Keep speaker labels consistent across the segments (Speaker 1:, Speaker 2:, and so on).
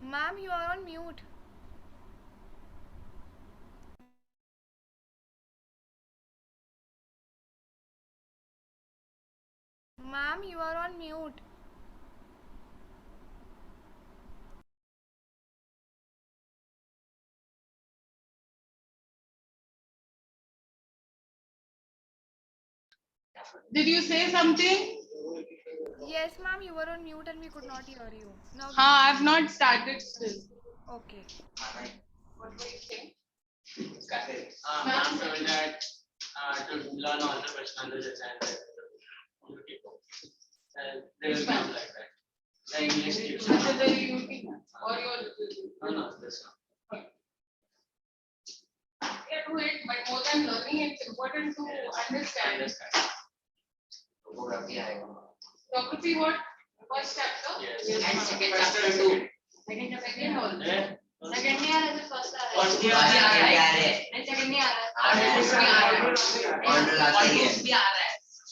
Speaker 1: Ma'am, you are on mute. Ma'am, you are on mute.
Speaker 2: Did you say something?
Speaker 1: Yes, ma'am, you were on mute and we could not hear you. Now,
Speaker 2: I have not started still.
Speaker 1: okay.
Speaker 2: What were you saying?
Speaker 3: Ma'am told that to learn all the question answers and there is not like that. The English teacher.
Speaker 2: Or your
Speaker 3: No, this one.
Speaker 2: Yeah, do it, but more than learning, it's important to understand. Geography, what? First chapter?
Speaker 3: Yes.
Speaker 2: And second chapter too. Second also.
Speaker 4: Second year is the first
Speaker 3: First year
Speaker 4: and second year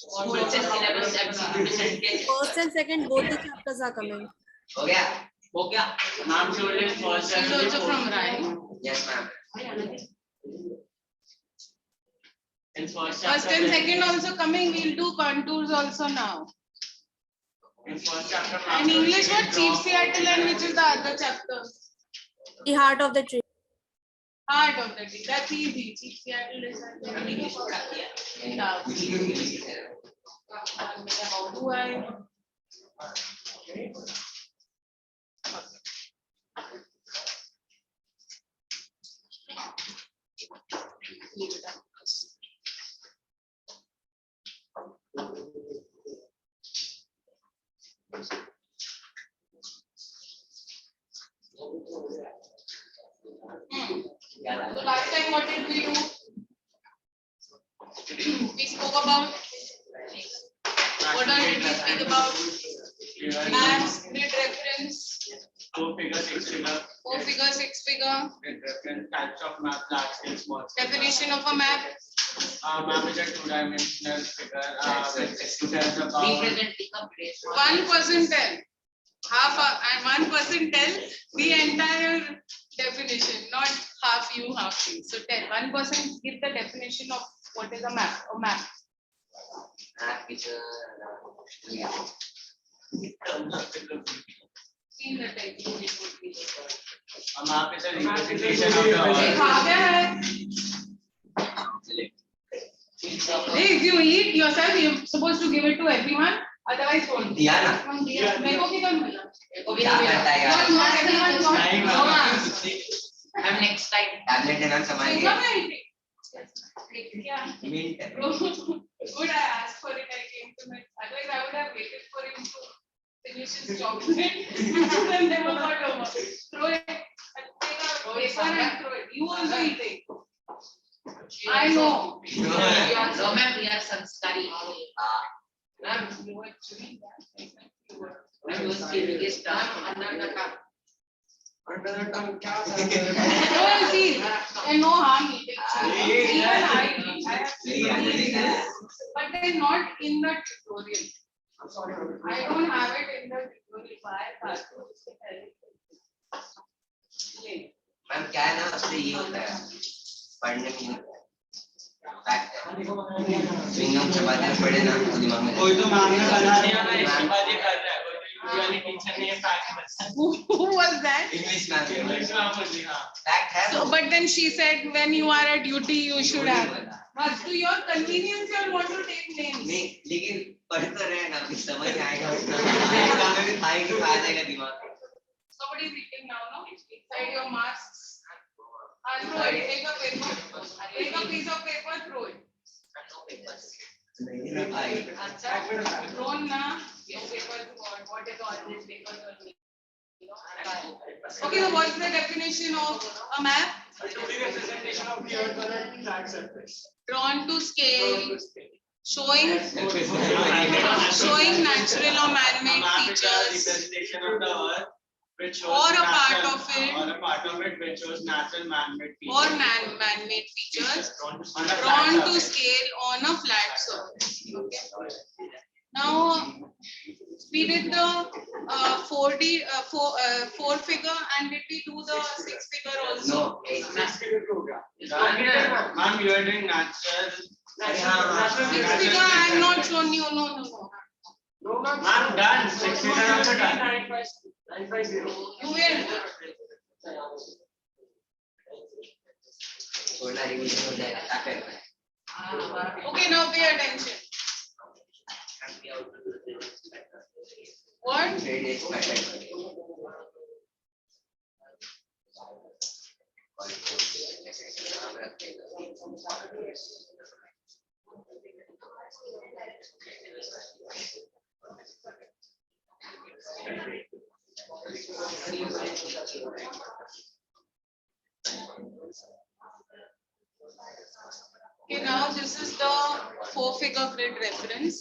Speaker 5: First and second, both the chapters are coming.
Speaker 3: हो गया ma'am told in first
Speaker 2: She's also from Rai.
Speaker 3: Yes ma'am. In first
Speaker 2: First and second also coming, we'll do contours also now.
Speaker 3: In first chapter
Speaker 2: And English, what? Chief Seattle, and which is the other chapter?
Speaker 5: The heart of the tree.
Speaker 2: Heart of the tree. That's easy. Chief Seattle is English. How do I? So last time what did we do? We spoke about what all did we speak about? Maps, grid reference,
Speaker 3: 4 figure, 6 figure.
Speaker 2: 4 figure, 6 figure.
Speaker 3: Grid reference, types of map, large scale, small scale.
Speaker 2: Definition of a map.
Speaker 3: Map is a 2-dimensional figure. It tells about
Speaker 2: 1% tell. And 1% tell the entire definition, not half you, half me. So tell 1% give the definition of what is a map. A map. See the text.
Speaker 3: a map is a representation of the
Speaker 2: Hey, if you eat yourself, you're supposed to give it to everyone. Otherwise, don't. मेरे को किधर मिला? Not everyone got.
Speaker 4: I'm next time.
Speaker 2: Good, I asked for it. I came to it. Otherwise, I would have waited for him to finish his chocolate and never got over. Throw it. Take a paper and throw it. You also eating. I know.
Speaker 4: No, ma'am, we are sanskari.
Speaker 2: Ma'am, you were chewing that.
Speaker 4: I was giving it down.
Speaker 2: No, see, and no harm eating. Even I eat. I have chewed. But they're not in the tutorial. I don't have it in the tutorial. Why?
Speaker 6: Ma'am क्या है ना उससे ये होता है पढ़ने में fact है स्विंगम चबाते हैं पढ़े ना तो दिमाग में
Speaker 3: कोई तो मैम ने बना दिया ना इसके बाद ये कर रहा है कोई वाली टीचर ने ये फैक्ट बताया
Speaker 2: Who was that?
Speaker 6: English ma'am
Speaker 3: only हाँ
Speaker 6: फैक्ट है
Speaker 2: So, but then she said, when you are at duty, you should have. But to your convenience, you want to take names.
Speaker 6: नहीं लेकिन पढ़ तो रहे ना कुछ समझ आएगा एग्जाम में भी खाएगी खा जाएगा दिमाग
Speaker 2: Somebody is eating now, no? Inside your masks. Throw it. Take a paper. Take a piece of paper. Throw it. Thrown na. No paper. What is all this paper? Okay, so what's the definition of a map?
Speaker 3: a 2D representation of the earth on a flat surface
Speaker 2: Drawn to scale, showing natural or man-made features,
Speaker 3: representation of the earth which shows
Speaker 2: or a
Speaker 3: natural,
Speaker 2: part of it,
Speaker 3: or a part of it which shows natural man-made features
Speaker 2: or man-made features
Speaker 3: on a
Speaker 2: drawn
Speaker 3: flat
Speaker 2: to
Speaker 3: surface.
Speaker 2: scale on a flat surface. Okay. Now we did the 4D, four figure, and did we do the 6 figure also?
Speaker 6: No,
Speaker 3: Ma'am, you are doing natural.
Speaker 2: 6 figure I have not shown you. No.
Speaker 3: Ma'am, done. 6 figure also done.
Speaker 2: You will.
Speaker 6: थोड़ा revision हो जाएगा क्या करना है
Speaker 2: Okay, now pay attention. What?
Speaker 6: 3 days pattern
Speaker 2: Okay, now this is the 4 figure grid reference.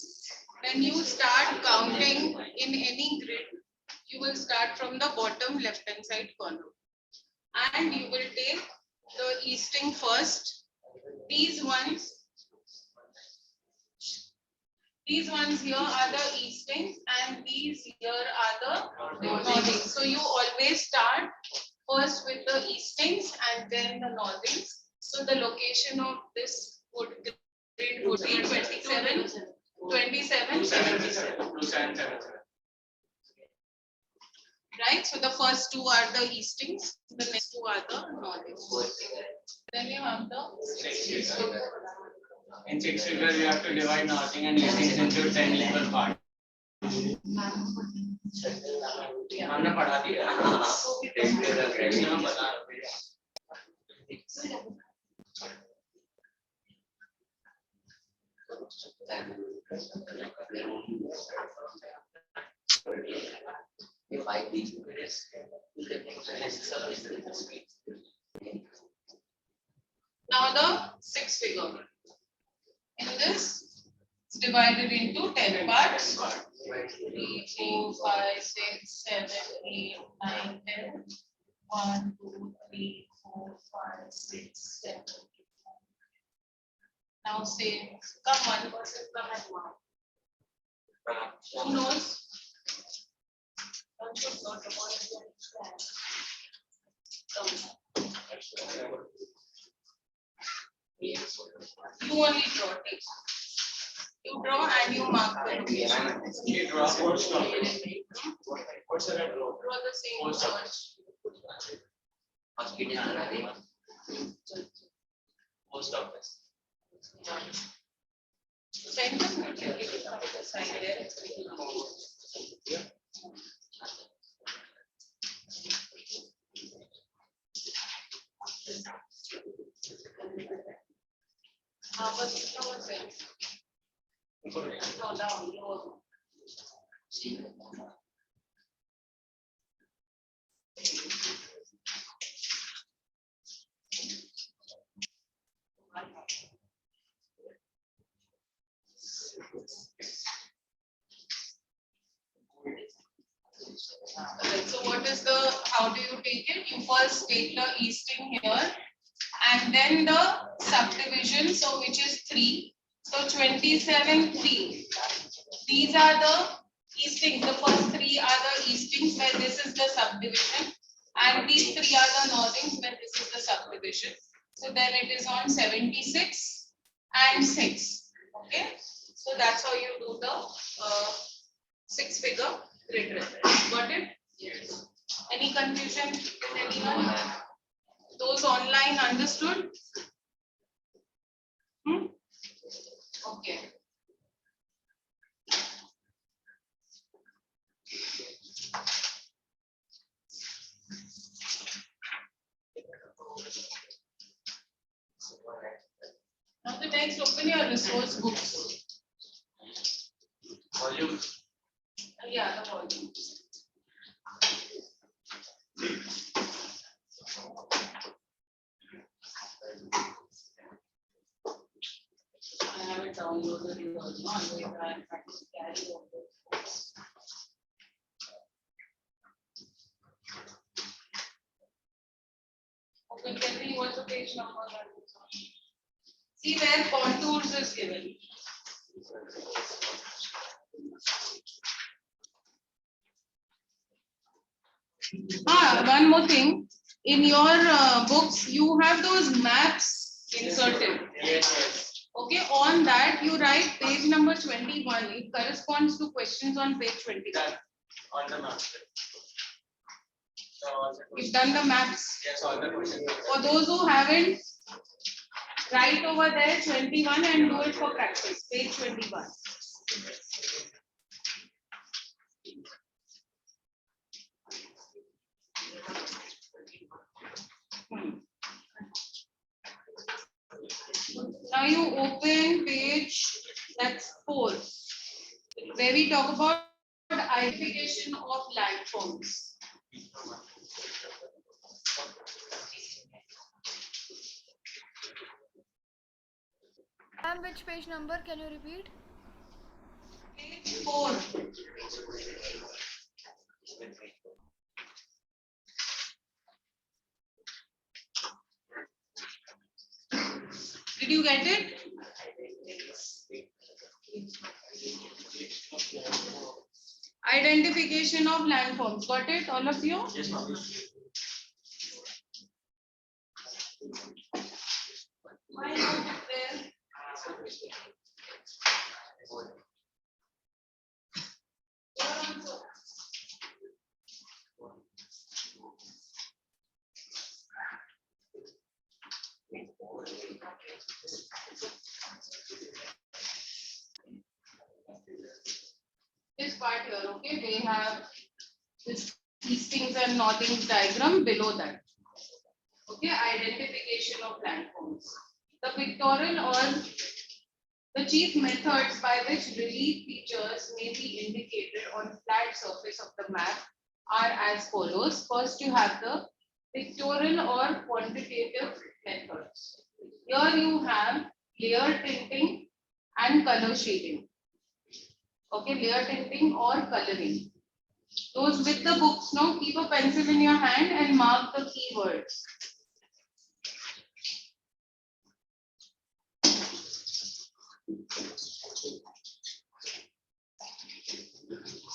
Speaker 2: When you start counting in any grid, you will start from the bottom left hand side corner. And you will take the easting first. These ones here are the eastings and these here are the northings. So you always start first with the eastings and then the northings. So the location of this grid would be 27, 77. Right? So the first two are the eastings, the next two are the northings. Then you have the 6 figure.
Speaker 3: In 6 figures, you have to divide northing and eastings into 10 equal parts. हमने पढ़ा दिया
Speaker 2: Now the 6 figure. In this, it's divided into 10 parts. 3, 4, 5, 6, 7, 8, 9, 10. 1, 2, 3, 4, 5, 6, 7. Now say, come one person, come and one. Who knows? One should not understand. Come. You only draw, take. You draw and you mark the location.
Speaker 3: You draw post office.
Speaker 2: Draw the same church.
Speaker 3: Post office.
Speaker 2: Center, take it from the side there. How was it? Go down, lower. Alright, so what is the, how do you take it? You first take the easting here and then the subdivision, so which is 3. So 27, 3. These are the eastings. The first 3 are the eastings where this is the subdivision, and these 3 are the northings where this is the subdivision. So then it is on 76 and 6. Okay, so that's how you do the 6 figure grid reference. Got it? Yes. Any confusion with anyone? Those online understood? Okay. Now the next, open your resource books.
Speaker 3: Volume.
Speaker 2: Yeah, the volume. I have it downloaded here also. I'm going to try and practice carry over. Okay, tell me what's the page number that is on. See where contours is given. One more thing. In your books, you have those maps inserted.
Speaker 3: Yes.
Speaker 2: Okay, on that you write page number 21. It corresponds to questions on page 21.
Speaker 3: Done. On the map. So all the
Speaker 2: You've
Speaker 3: questions.
Speaker 2: done the maps.
Speaker 3: Yes, all the questions.
Speaker 2: For those who haven't, write over there 21 and do it for practice. Page 21. Now you open page, that's 4, where we talk about identification of landforms.
Speaker 1: Ma'am, which page number? Can you repeat?
Speaker 2: Page 4. Did you get it? Identification of landforms. Got it, all of you?
Speaker 3: Yes, ma'am.
Speaker 2: Why not there? This part here, okay, they have this things and nothings diagram below that. Okay, identification of landforms. The pictorial or the chief methods by which relief features may be indicated on flat surface of the map are as follows. First, you have the pictorial or quantitative methods. Here you have layer tinting and color shading. Okay, layer tinting or coloring. Those with the books, now keep a pencil in your hand and mark the keywords.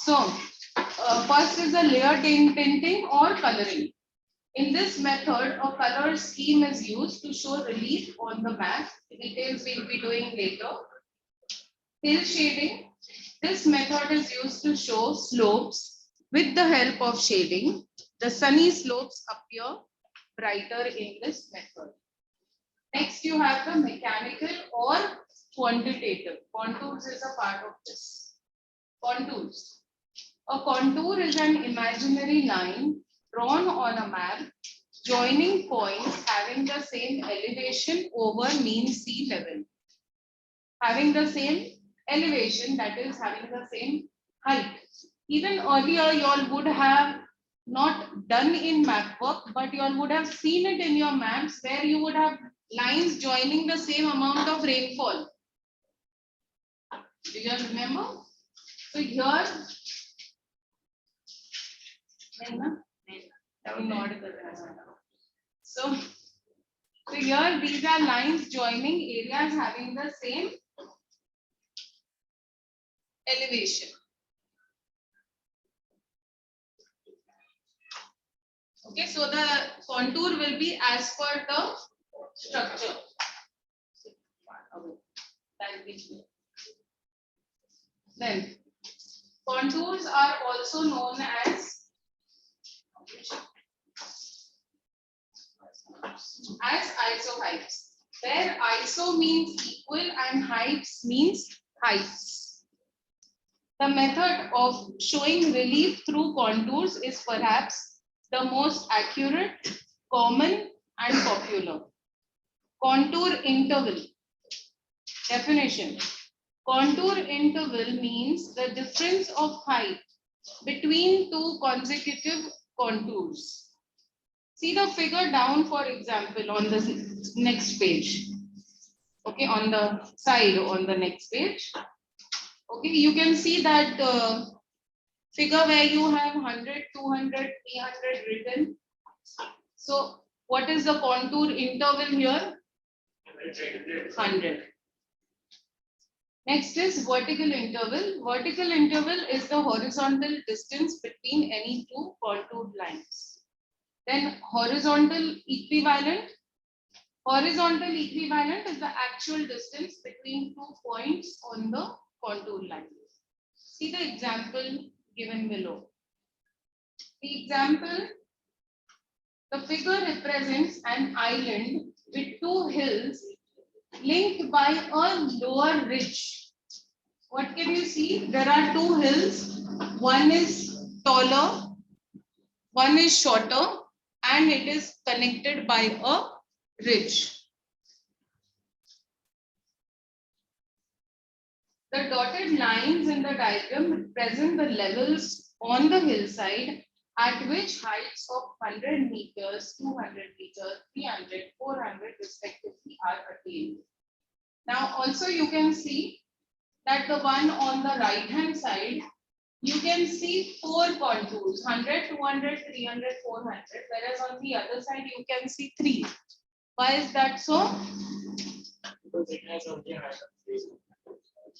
Speaker 2: So, first is the layer tinting or coloring. In this method, a color scheme is used to show relief on the map. Details we'll be doing later. Hill shading. This method is used to show slopes with the help of shading. The sunny slopes appear brighter in this method. Next, you have the mechanical or quantitative. Contours is a part of this. Contours. A contour is an imaginary line drawn on a map joining points having the same elevation over mean sea level. Having the same elevation, that is having the same height. Even earlier, you all would have not done in map work, but you all would have seen it in your maps where you would have lines joining the same amount of rainfall. Do you all remember? So here, so here these are lines joining areas having the same elevation. Okay, so the contour will be as per the structure. Then contours are also known as isohypes, where iso means equal and hypes means heights. The method of showing relief through contours is perhaps the most accurate, common and popular. Contour interval. Definition. Contour interval means the difference of height between two consecutive contours. See the figure down, for example, on the next page. Okay, on the side on the next page. Okay, you can see that figure where you have 100, 200, 300 written. So, what is the contour interval here? 100. Next is vertical interval. Vertical interval is the horizontal distance between any two contoured lines. Then horizontal equivalent. Horizontal equivalent is the actual distance between 2 points on the contour line. See the example given below. The example, the figure represents an island with 2 hills linked by a lower ridge. What can you see? There are 2 hills. One is taller, one is shorter, and it is connected by a ridge. The dotted lines in the diagram represent the levels on the hillside at which heights of 100 meters, 200 meters, 300, 400 respectively are attained. Now also you can see that the one on the right hand side, you can see 4 contours, 100, 200, 300, 400, whereas on the other side you can see 3. Why is that so?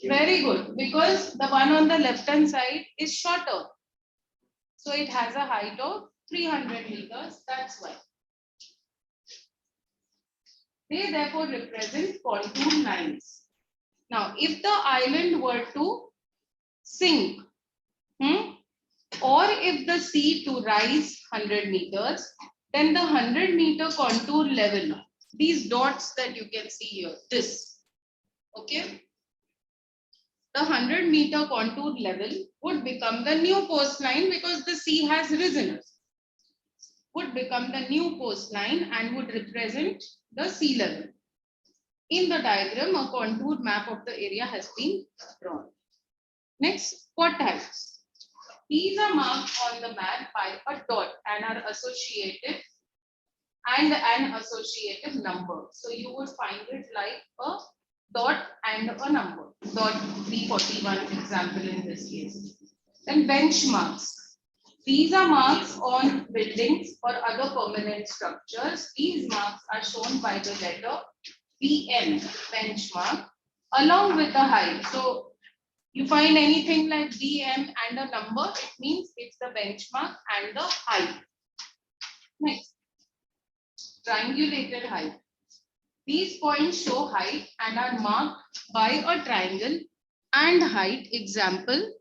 Speaker 2: Very good, because the one on the left hand side is shorter. So it has a height of 300 meters, that's why. They therefore represent contour lines. Now, if the island were to sink, or if the sea to rise 100 meters, then the 100 meter contour level, these dots that you can see here, this, okay? The 100 meter contour level would become the new coastline because the sea has risen. Would become the new coastline and would represent the sea level. In the diagram, a contour map of the area has been drawn. Next, portals. These are marked on the map by a dot and are associated and an associative number. So you would find it like a dot and a number. Dot 341 example in this case. Then benchmarks. These are marks on buildings or other permanent structures. These marks are shown by the letter BN, benchmark, along with the height. So you find anything like BM and a number, it means it's the benchmark and the height. Next, triangulated height. These points show height and are marked by a triangle and height. Example,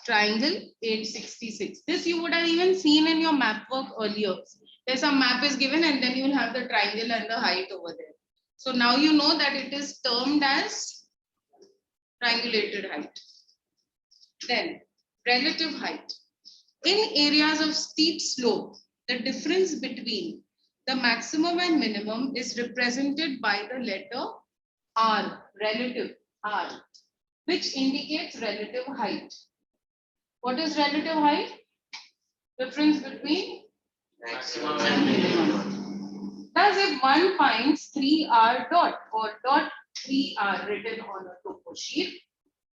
Speaker 2: triangle 866. This you would have even seen in your map work earlier. There's a map is given and then you will have the triangle and the height over there. So now you know that it is termed as triangulated height. Then relative height. In areas of steep slope, the difference between the maximum and minimum is represented by the letter R, relative R, which indicates relative height. What is relative height? Difference between
Speaker 6: Maximum
Speaker 2: and minimum. Thus, if one finds 3R dot or dot 3R written on a topo sheet,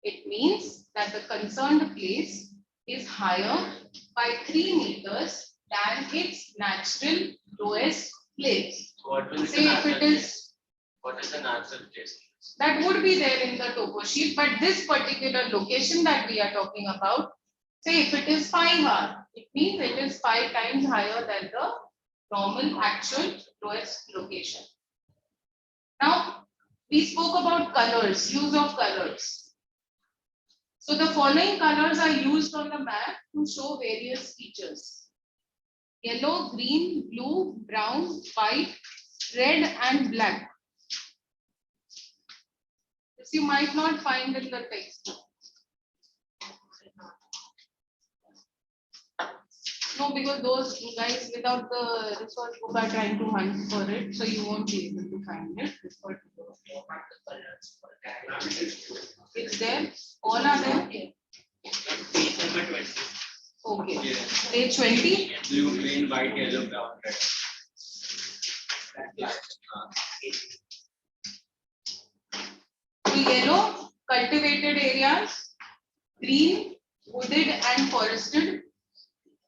Speaker 2: it means that the concerned place is higher by 3 meters than its natural lowest place.
Speaker 3: So what will be
Speaker 2: Say
Speaker 3: the
Speaker 2: if it
Speaker 3: natural
Speaker 2: is,
Speaker 3: place? What is the natural place?
Speaker 2: that would be there in the topo sheet, but this particular location that we are talking about, say if it is 5R, it means it is 5 times higher than the normal actual lowest location. Now, we spoke about colors, use of colors. So the following colors are used on the map to show various features. Yellow, green, blue, brown, white, red and black. This you might not find in the textbook. No, because those guys without the resource book are trying to hunt for it, so you won't be able to find it. It's there. All are there.
Speaker 3: Page number 20.
Speaker 2: Okay.
Speaker 3: Yes.
Speaker 2: Page 20.
Speaker 3: Blue, green, white, yellow, brown, red.
Speaker 2: So yellow, cultivated areas. Green, wooded and forested.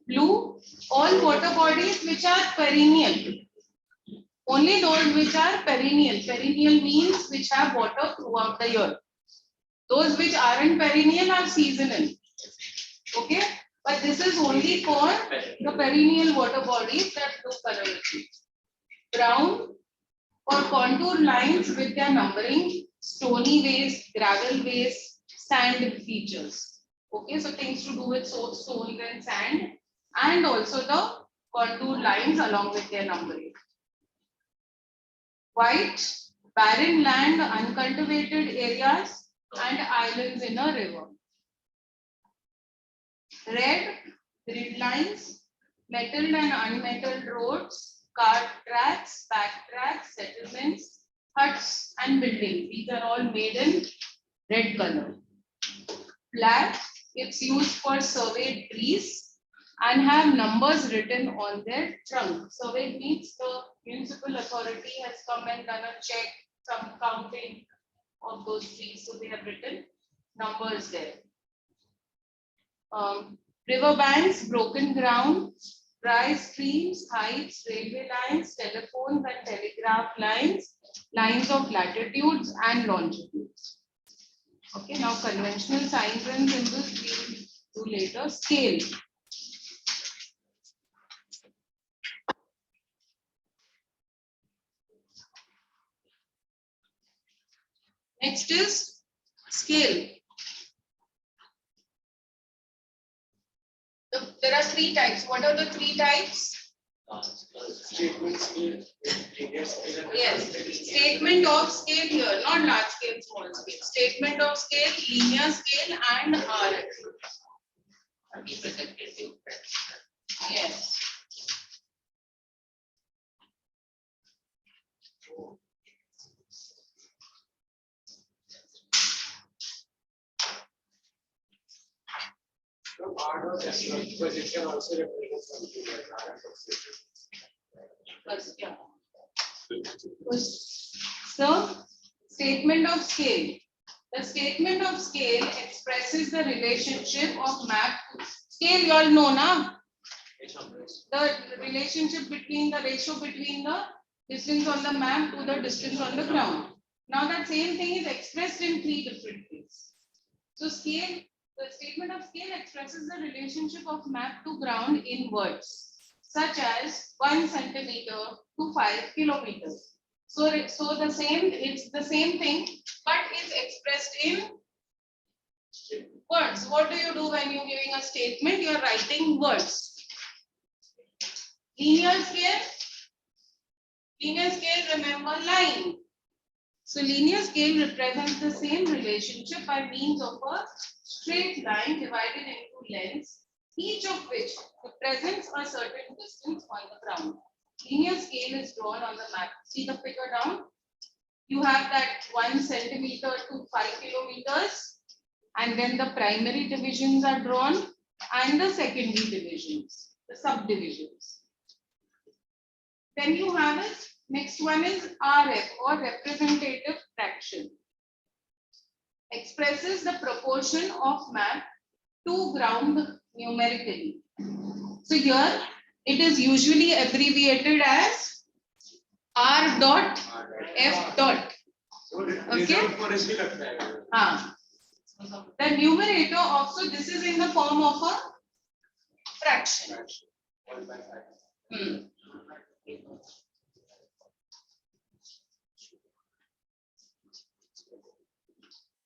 Speaker 2: Blue, all water bodies which are perennial. Only those which are perennial. Perennial means which have water throughout the year. Those which aren't perennial are seasonal. Okay, but this is only for the perennial water bodies that blue color is. Brown for contour lines with their numbering, stony waste, gravel waste, sand features. Okay, so things to do with stones and sand, and also the contour lines along with their numbering. White, barren land, uncultivated areas, and islands in a river. Red, grid lines, metalled and unmetalled roads, cart tracks, back tracks, settlements, huts, and buildings. These are all made in red color. Black, it's used for surveyed trees and have numbers written on their trunk. Surveyed means the municipal authority has come and done a check, some counting of those trees, so they have written numbers there. River banks, broken ground, dry streams, heights, railway lines, telephones and telegraph lines, lines of latitudes and longitudes. Okay, now conventional signs and symbols we will do later. Scale. Next is scale. There are three types. What are the three types?
Speaker 3: Statement scale, linear scale, and
Speaker 2: Yes, statement of scale here, not large scale, small scale. Statement of scale, linear scale, and RF. Yes.
Speaker 3: no part of this one, because it can also represent something like RF.
Speaker 2: Plus, yeah. So, statement of scale. The statement of scale expresses the relationship of map to scale. You all know, na? The relationship between the ratio between the distance on the map to the distance on the ground. Now that same thing is expressed in three different ways. So scale, the statement of scale expresses the relationship of map to ground in words, such as 1 centimeter to 5 kilometers. So it's the same thing, but it's expressed in words. What do you do when you're giving a statement? You're writing words. Linear scale, remember line. So linear scale represents the same relationship by means of a straight line divided into lengths, each of which represents a certain distance on the ground. Linear scale is drawn on the map. See the figure down? You have that 1 centimeter to 5 kilometers, and then the primary divisions are drawn and the secondary divisions, the subdivisions. Then you have it. Next one is RF or representative fraction. Expresses the proportion of map to ground numerically. So here it is usually abbreviated as R dot F dot. Okay. The numerator also, this is in the form of a fraction.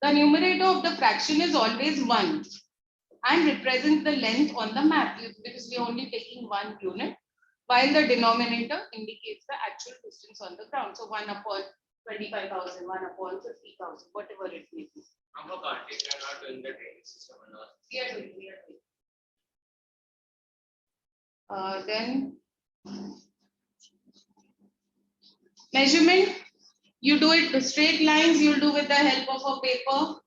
Speaker 2: The numerator of the fraction is always 1 and represents the length on the map because we are only taking one unit, while the denominator indicates the actual distance on the ground. So 1 upon 25,000, 1 upon 50,000, whatever it may be.
Speaker 3: I'm not doing the training system and all.
Speaker 2: We are doing. Then measurement, you do it with straight lines, you'll do with the help of a paper.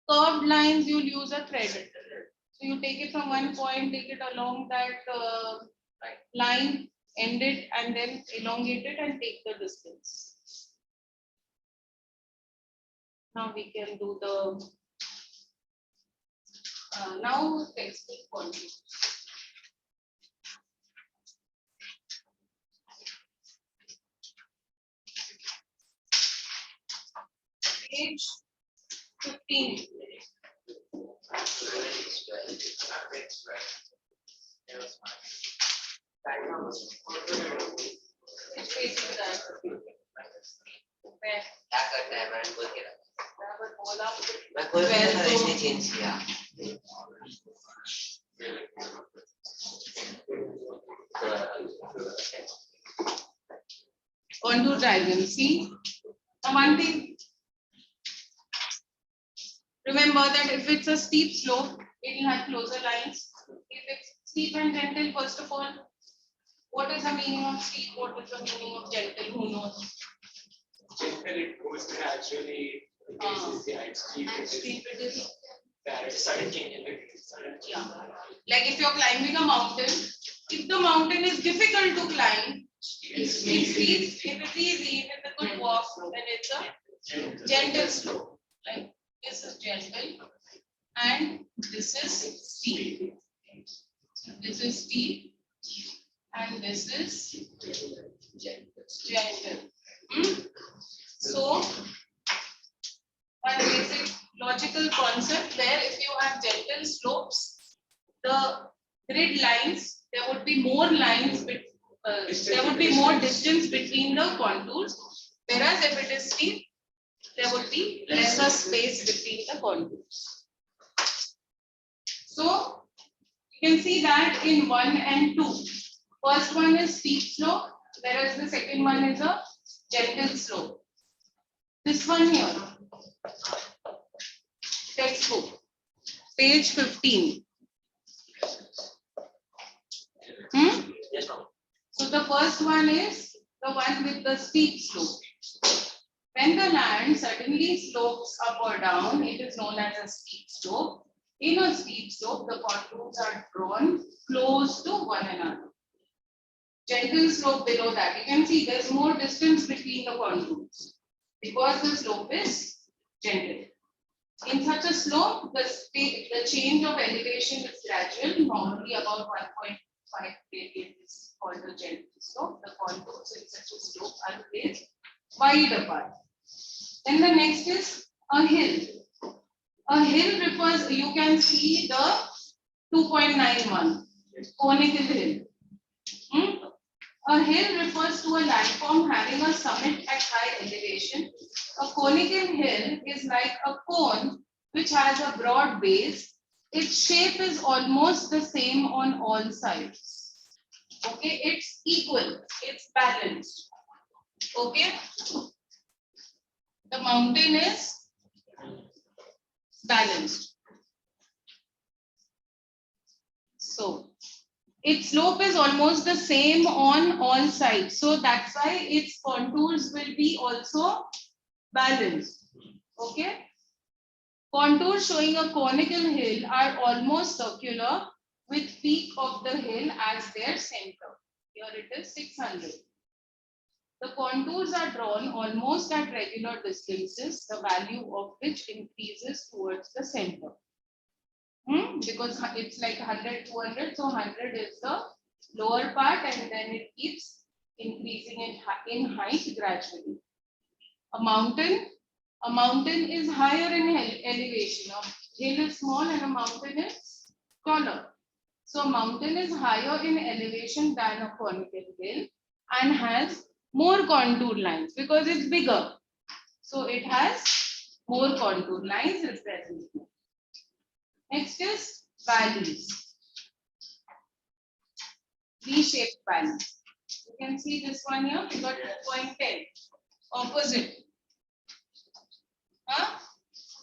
Speaker 2: Curved lines, you'll use a thread. So you take it from one point, take it along that line, end it, and then elongate it and take the distance. Now we can do the now textbook quantity. Page 15. Which page is that? Where?
Speaker 6: क्या करता है मैंने बोल के रखा
Speaker 2: बराबर बोला।
Speaker 6: मैं कोई भी तरह इसने चेंज किया
Speaker 2: Contour diagram. See, now one thing. Remember that if it's a steep slope, it will have closer lines. If it's steep and gentle, first of all, what is the meaning of steep? What is the meaning of gentle? Who knows?
Speaker 3: Gentle, it goes gradually. Increases the height. Steep,
Speaker 2: And steep it is.
Speaker 3: There is sudden change in the
Speaker 2: Yeah. Like if you're climbing a mountain, if the mountain is difficult to climb, it's steep. If it's easy, if it's a good walk, then it's a gentle slope. Like this is gentle and this is steep. This is steep and this is gentle. So, one basic logical concept there, if you have gentle slopes, the grid lines, there would be more lines, there would be more distance between the contours, whereas if it is steep, there would be lesser space between the contours. So, you can see that in 1 and 2. First one is steep slope, whereas the second one is a gentle slope. This one here, textbook, page 15. So the first one is the one with the steep slope. When the land suddenly slopes up or down, it is known as a steep slope. In a steep slope, the contours are drawn close to one another. Gentle slope below that, you can see there's more distance between the contours because the slope is gentle. In such a slope, the change of elevation is gradual, normally about 1.5 gradient is called the gentle slope. The contours in such a slope are placed wide apart. Then the next is a hill. A hill refers, you can see the 2.91 conical hill. A hill refers to a landform having a summit at high elevation. A conical hill is like a cone which has a broad base. Its shape is almost the same on all sides. Okay, it's equal, it's balanced. Okay, the mountain is balanced. So, its slope is almost the same on all sides. So that's why its contours will be also balanced. Okay. Contours showing a conical hill are almost circular with peak of the hill as their center. Here it is 600. The contours are drawn almost at regular distances, the value of which increases towards the center. Because it's like 100, 200, so 100 is the lower part and then it keeps increasing in height gradually. A mountain is higher in elevation. A hill is small and a mountain is taller. So a mountain is higher in elevation than a conical hill and has more contour lines because it's bigger. So it has more contour lines represented. Next is valleys. V-shaped valleys. You can see this one here, we got 2.10. Opposite.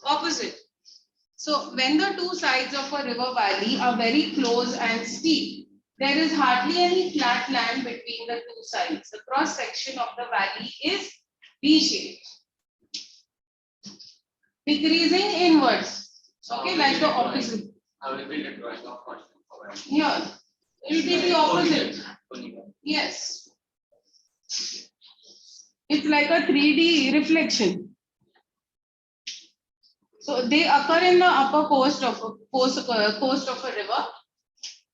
Speaker 2: Opposite. So when the two sides of a river valley are very close and steep, there is hardly any flat land between the two sides. The cross section of the valley is V-shaped. Decreasing inwards. Okay, like the opposite.
Speaker 3: I will be the drawing of contour.
Speaker 2: Here, it will be the opposite. Yes. It's like a 3D reflection. So they occur in the upper coast of a river.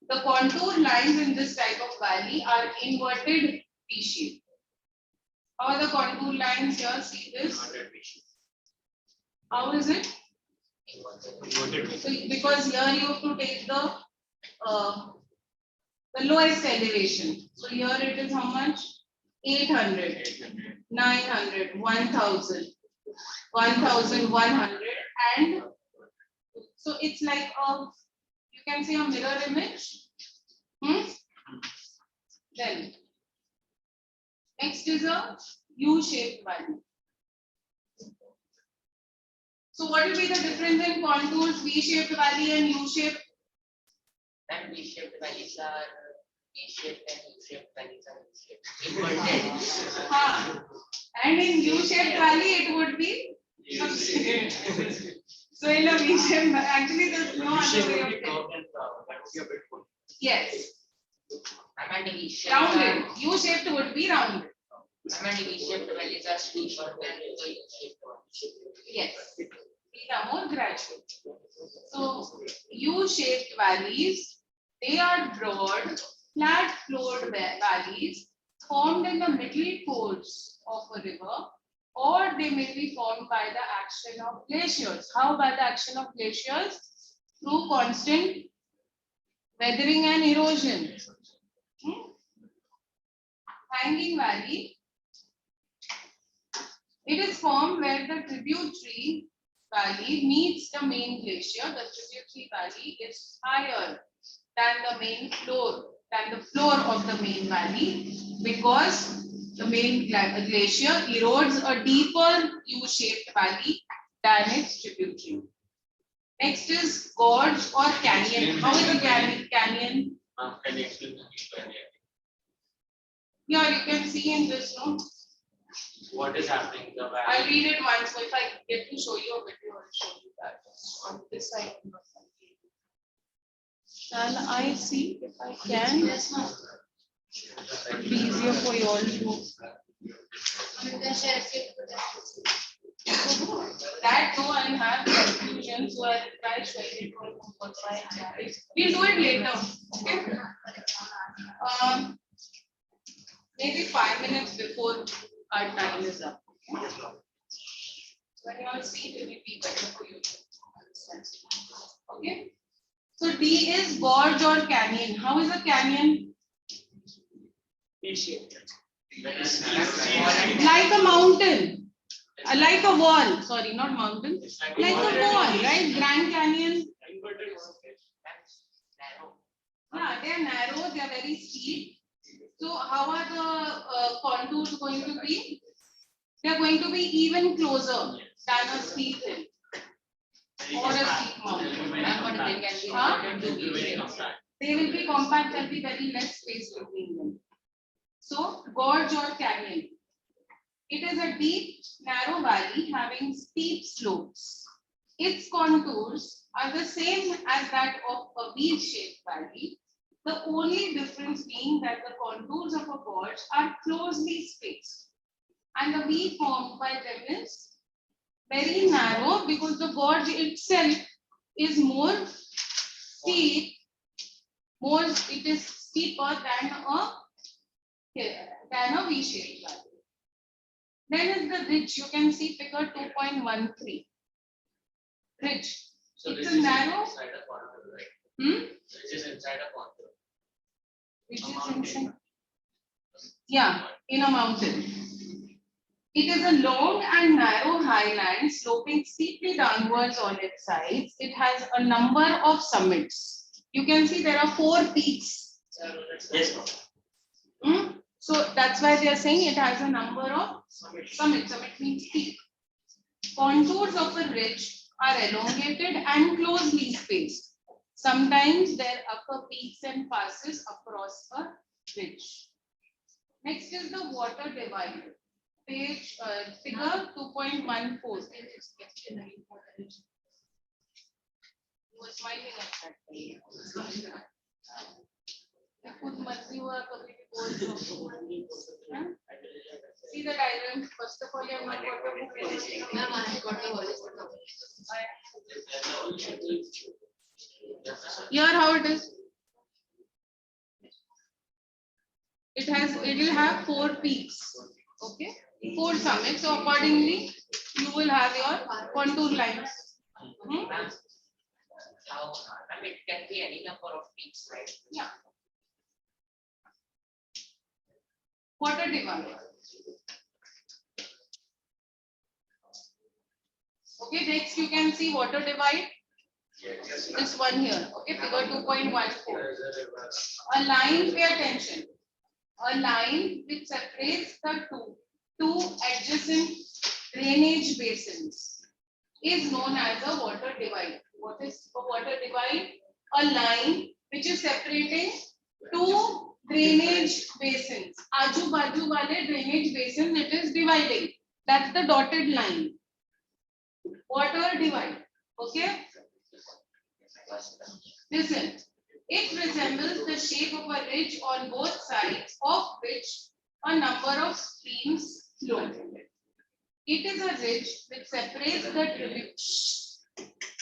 Speaker 2: The contour lines in this type of valley are inverted V-shape. How are the contour lines here? See this. How is it? So because here you have to take the lowest elevation. So here it is how much? 800, 900, 1000, 1100, and so it's like you can see a mirror image. Then next is a U-shaped valley. So what will be the difference in contours, V-shaped valley and U-shaped?
Speaker 4: And V-shaped valleys are V-shaped and U-shaped valleys are U-shaped. Inverted.
Speaker 2: And in U-shaped valley it would be. So in a V-shaped, actually there's no other way of it. Yes,
Speaker 4: I meant V-shaped.
Speaker 2: rounded. U-shaped would be rounded.
Speaker 4: I meant V-shaped valleys are V-shaped and the U-shaped ones.
Speaker 2: Yes, these are more gradual. So U-shaped valleys, they are broad, flat-floored valleys formed in the middle course of a river, or they may be formed by the action of glaciers. How by the action of glaciers? Through constant weathering and erosion. Hanging valley, it is formed where the tributary valley meets the main glacier. The tributary valley is higher than the main floor, than the floor of the main valley, because the main glacier erodes a deeper U-shaped valley than its tributary. Next is gorge or canyon. How is a canyon?
Speaker 3: Can you explain the canyon?
Speaker 2: Here you can see in this note.
Speaker 3: What is happening? The valley.
Speaker 2: I'll read it once. So if I get to show you a video, I'll show you that on this side. Shall I see if I can? Yes, ma'am. It'll be easier for you all to. That no, I have confusion, so I'll try showing it to you. We'll do it later. Okay. Maybe 5 minutes before our time is up. When you all see it, will be better for you to understand. Okay. So D is gorge or canyon. How is a canyon? Like a mountain. Like a wall. Sorry, not mountain. Like a wall, right? Grand Canyon. Yeah, they are narrow. They are very steep. So how are the contours going to be? They are going to be even closer than a steep hill or a steep mountain. They will be compact. There will be very less space between them. So gorge or canyon. It is a deep, narrow valley having steep slopes. Its contours are the same as that of a V-shaped valley. The only difference being that the contours of a gorge are closely spaced, and the V formed by them is very narrow because the gorge itself is more steep, it is steeper than a V-shaped valley. Then is the ridge. You can see figure 2.13. Ridge.
Speaker 3: So
Speaker 2: it's
Speaker 3: this
Speaker 2: a
Speaker 3: is
Speaker 2: narrow.
Speaker 3: inside a contour, right? This is inside a contour.
Speaker 2: Which is inside. Yeah, in a mountain. It is a long and narrow highland sloping steeply downwards on its sides. It has a number of summits. You can see there are 4 peaks.
Speaker 3: Yes.
Speaker 2: So that's why they are saying it has a number of summits. Summit means peak. Contours of a ridge are elongated and closely spaced. Sometimes there occur peaks and passes across a ridge. Next is the water divide. Page figure 2.14. You were smiling at that. See the diagram. First of all, you have not got the book. Here how it is. It will have 4 peaks. Okay, 4 summits. So accordingly, you will have your contour lines.
Speaker 4: Ma'am, how, ma'am, it can be any number of peaks, right?
Speaker 2: Yeah. Water divide. Okay, next you can see water divide. This one here. Okay, figure 2.14. A line, pay attention. A line which separates the two adjacent drainage basins is known as a water divide. What is a water divide? A line which is separating two drainage basins. Aju baju wale drainage basins, it is dividing. That's the dotted line. Water divide. Okay. Listen. It resembles the shape of a ridge on both sides of which a number of streams flow. It is a ridge which separates the tributaries.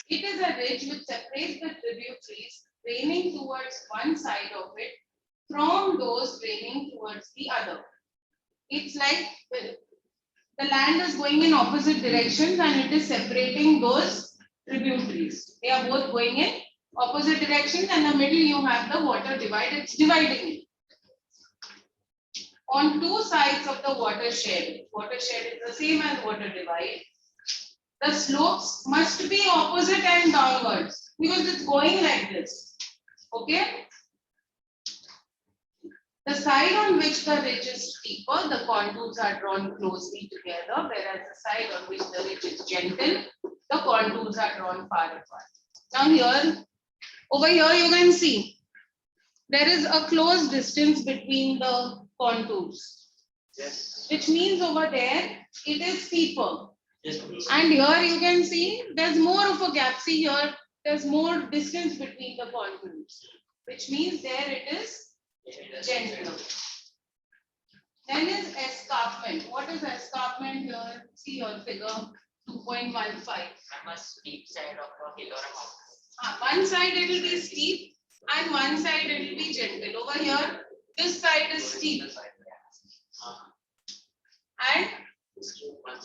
Speaker 2: It is a ridge which separates the tributaries draining towards one side of it from those draining towards the other. It's like the land is going in opposite directions and it is separating those tributaries. They are both going in opposite directions and in the middle you have the water divide. It's dividing it. On two sides of the watershed is the same as water divide. The slopes must be opposite and downwards because it's going like this. Okay. The side on which the ridge is steeper, the contours are drawn closely together, whereas the side on which the ridge is gentle, the contours are drawn far apart. Now here, over here you can see there is a close distance between the contours.
Speaker 3: Yes.
Speaker 2: Which means over there it is steeper.
Speaker 3: Yes, please.
Speaker 2: And here you can see there's more of a gap. See here, there's more distance between the contours, which means there it is gentle. Then is escarpment. What is escarpment here? See your figure 2.15.
Speaker 4: I'm a steep side of a hill or a mountain.
Speaker 2: One side it will be steep and one side it will be gentle. Over here, this side is steep and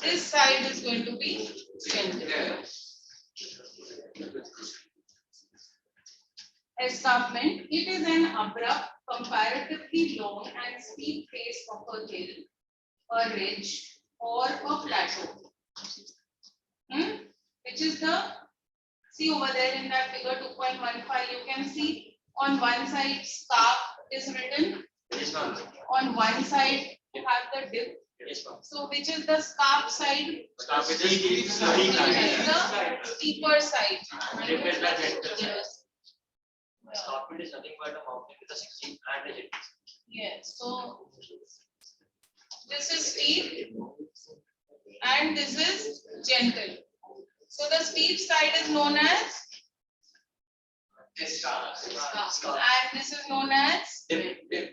Speaker 2: this side is going to be gentle. Escarpment. It is an abrupt, comparatively long and steep face of a hill, a ridge, or a plateau. Which is the, see over there in that figure 2.15, you can see on one side scarp is written.
Speaker 3: Yes, ma'am.
Speaker 2: On one side you have the dip.
Speaker 3: Yes, ma'am.
Speaker 2: So which is the scarp side?
Speaker 3: Scarp is the steep
Speaker 2: It is the steeper side.
Speaker 3: Dip is the gentle side.
Speaker 2: Yes.
Speaker 3: Escarpment is nothing but a mountain with a steep and a gentle.
Speaker 2: Yes. So this is steep and this is gentle. So the steep side is known as
Speaker 3: Scarp.
Speaker 2: and this is known as
Speaker 3: Dip.
Speaker 2: dip.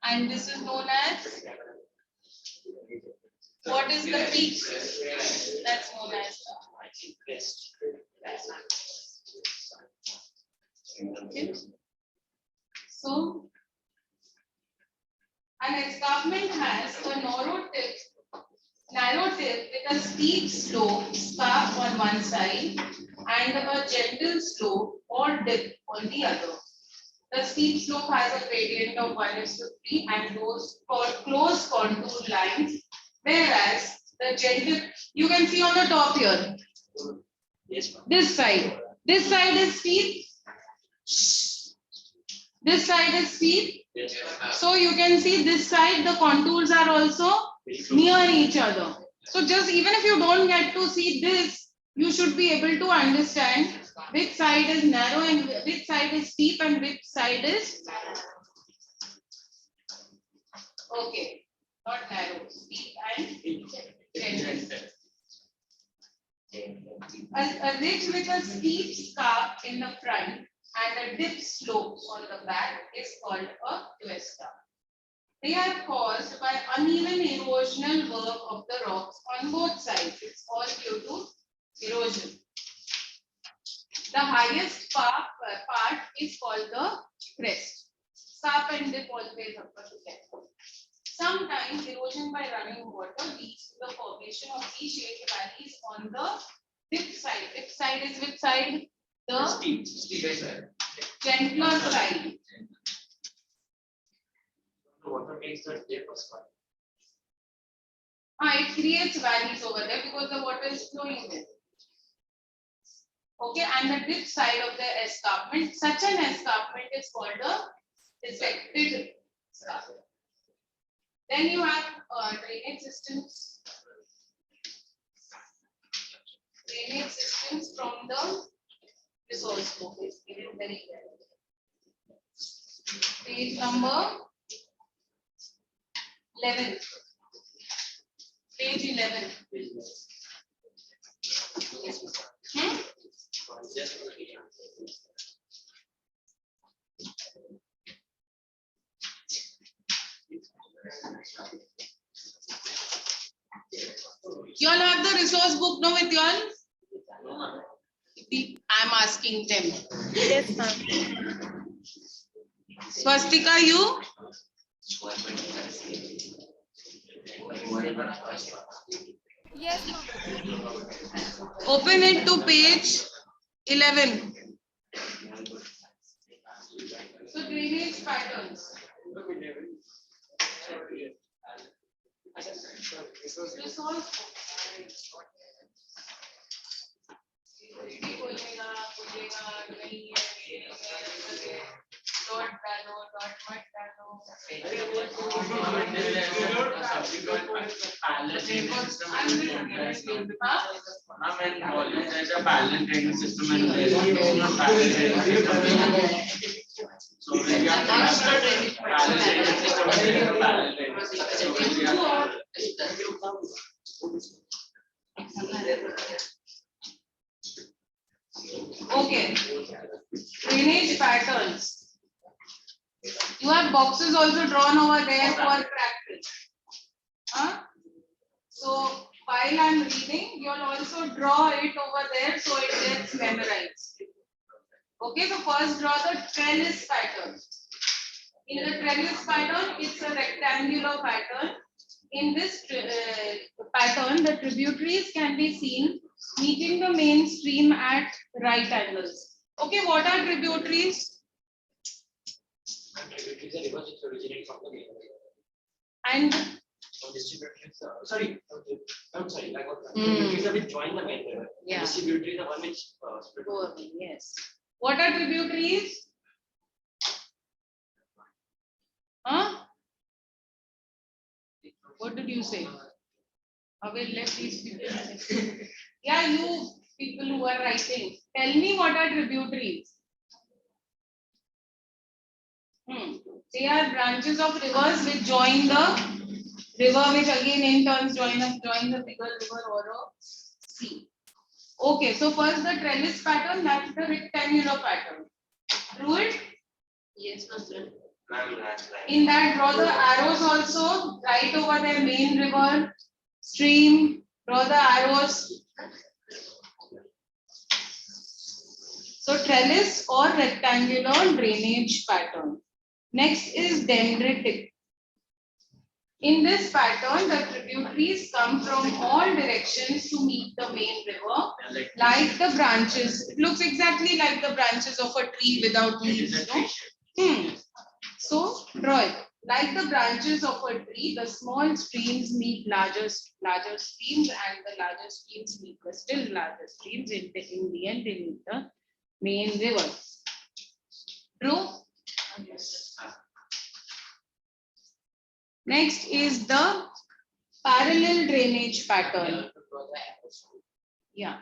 Speaker 2: And this is known as, what is the peak? That's known as
Speaker 3: Crest.
Speaker 2: okay. So an escarpment has a narrow tip with a steep slope scarp on one side and a gentle slope or dip on the other. The steep slope has a gradient of 1:3 and those close contour lines, whereas the gentle, you can see on the top here,
Speaker 3: Yes, ma'am.
Speaker 2: this side is steep, this side is steep.
Speaker 3: Yes, ma'am.
Speaker 2: So you can see this side, the contours are also near each other. So just even if you don't get to see this, you should be able to understand which side is narrow and which side is steep and which side is okay, not narrow, steep and gentle. A ridge with a steep scarp in the front and a dip slope on the back is called a twista. They are caused by uneven erosional work of the rocks on both sides. It's all due to erosion. The highest part is called the crest. Scarp and dip always occur together. Sometimes erosion by running water leads to the formation of V-shaped valleys on the dip side. Dip side is which side? The
Speaker 3: Steep.
Speaker 2: gentler side.
Speaker 3: The water makes the dip of spot.
Speaker 2: It creates valleys over there because the water is flowing there. Okay, and the dip side of the escarpment, such an escarpment is called a dissected escarpment. Then you have drainage systems. Drainage systems from the resource book is given very well. Page number 11. Page 11. You all have the resource book now with you all? I'm asking them.
Speaker 5: Yes, ma'am.
Speaker 2: Swastika, you?
Speaker 1: Yes, ma'am.
Speaker 2: Open it to page 11. So drainage patterns. Resource book. Dot डालो, dot मत डालो.
Speaker 3: There's a parallel drainage system and there's a parallel drainage system. So we have parallel drainage system and there's a parallel drainage system. So we have
Speaker 2: Okay. Drainage patterns. You have boxes also drawn over there for practice. So while I'm reading, you'll also draw it over there so it gets memorized. Okay, so first draw the trellis pattern. In the trellis pattern, it's a rectangular pattern. In this pattern, the tributaries can be seen meeting the main stream at right angles. Okay, what are tributaries?
Speaker 7: Tributaries are rivers which originate from the main river.
Speaker 2: And
Speaker 7: Sorry, I'm sorry, I got that. Tributaries are which join the main river.
Speaker 2: Yeah.
Speaker 7: Distributaries are one which split.
Speaker 2: yes. What are tributaries? What did you say? I will let these people say. Yeah, you people who are writing, tell me what are tributaries? They are branches of rivers which join the river, which again in turn join the bigger river or a sea. Okay, so first the trellis pattern, that's the rectangular pattern. True it?
Speaker 4: Yes, master.
Speaker 2: In that, draw the arrows also, right over their main river, stream, draw the arrows. So trellis or rectangular drainage pattern. Next is dendritic. In this pattern, the tributaries come from all directions to meet the main river, like the branches. It looks exactly like the branches of a tree without leaves, no? So, draw it. Like the branches of a tree, the small streams meet larger streams, and the larger streams meet the still larger streams. In the end, they meet the main river. True? Next is the parallel drainage pattern. Yeah.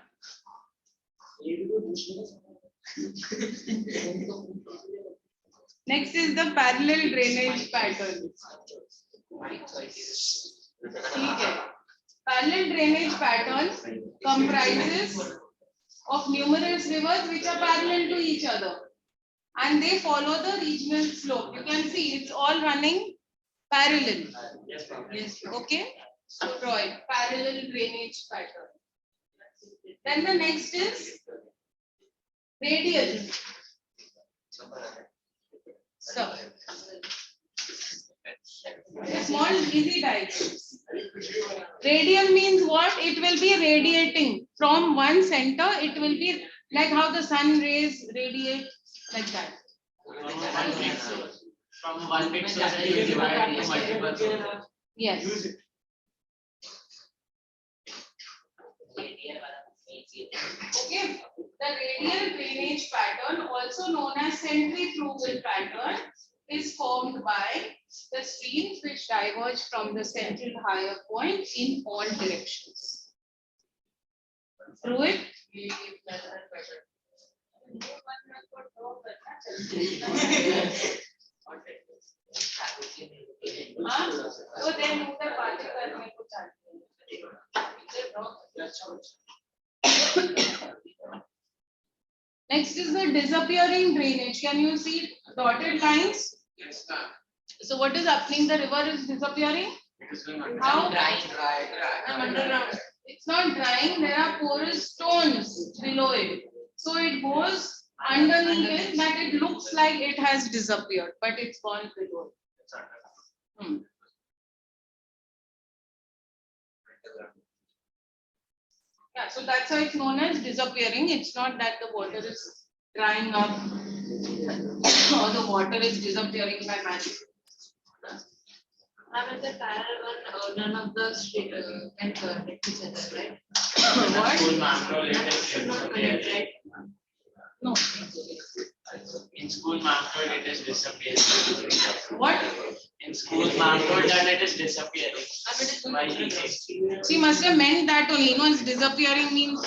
Speaker 2: Next is the parallel drainage pattern. Parallel drainage pattern comprises of numerous rivers which are parallel to each other, and they follow the regional slope. You can see it's all running parallel. Yes. Okay. So draw it. Parallel drainage pattern. Then the next is radial. So this small easy diagrams. Radial means what? It will be radiating from one center. It will be like how the sun rays radiate, like that.
Speaker 3: From one big source it will divide into multiple sources.
Speaker 2: Yes. Okay. The radial drainage pattern, also known as centrifugal pattern, is formed by the streams which diverge from the central higher point in all directions. Through it, हाँ, तो then ऊपर बातें करने को चाहते हैं. Next is the disappearing drainage. Can you see dotted lines?
Speaker 3: Yes, ma'am.
Speaker 2: So what is happening? The river is disappearing.
Speaker 3: It is going under.
Speaker 2: How?
Speaker 4: Dry.
Speaker 2: Underground. It's not drying. There are porous stones below it. So it goes underneath it, that it looks like it has disappeared, but it's gone below.
Speaker 3: It's under.
Speaker 2: Yeah, so that's why it's known as disappearing. It's not that the water is drying up or the water is disappearing by magic.
Speaker 5: With the parallel one, none of the street can connect each other, right?
Speaker 2: What?
Speaker 3: School macro it is
Speaker 5: Should not connect,
Speaker 3: disappearing.
Speaker 5: right?
Speaker 2: No.
Speaker 3: In school macro it is disappearing.
Speaker 2: What?
Speaker 3: In school macro that it is disappearing. Why he says
Speaker 2: She must have meant that only. No, it's disappearing means.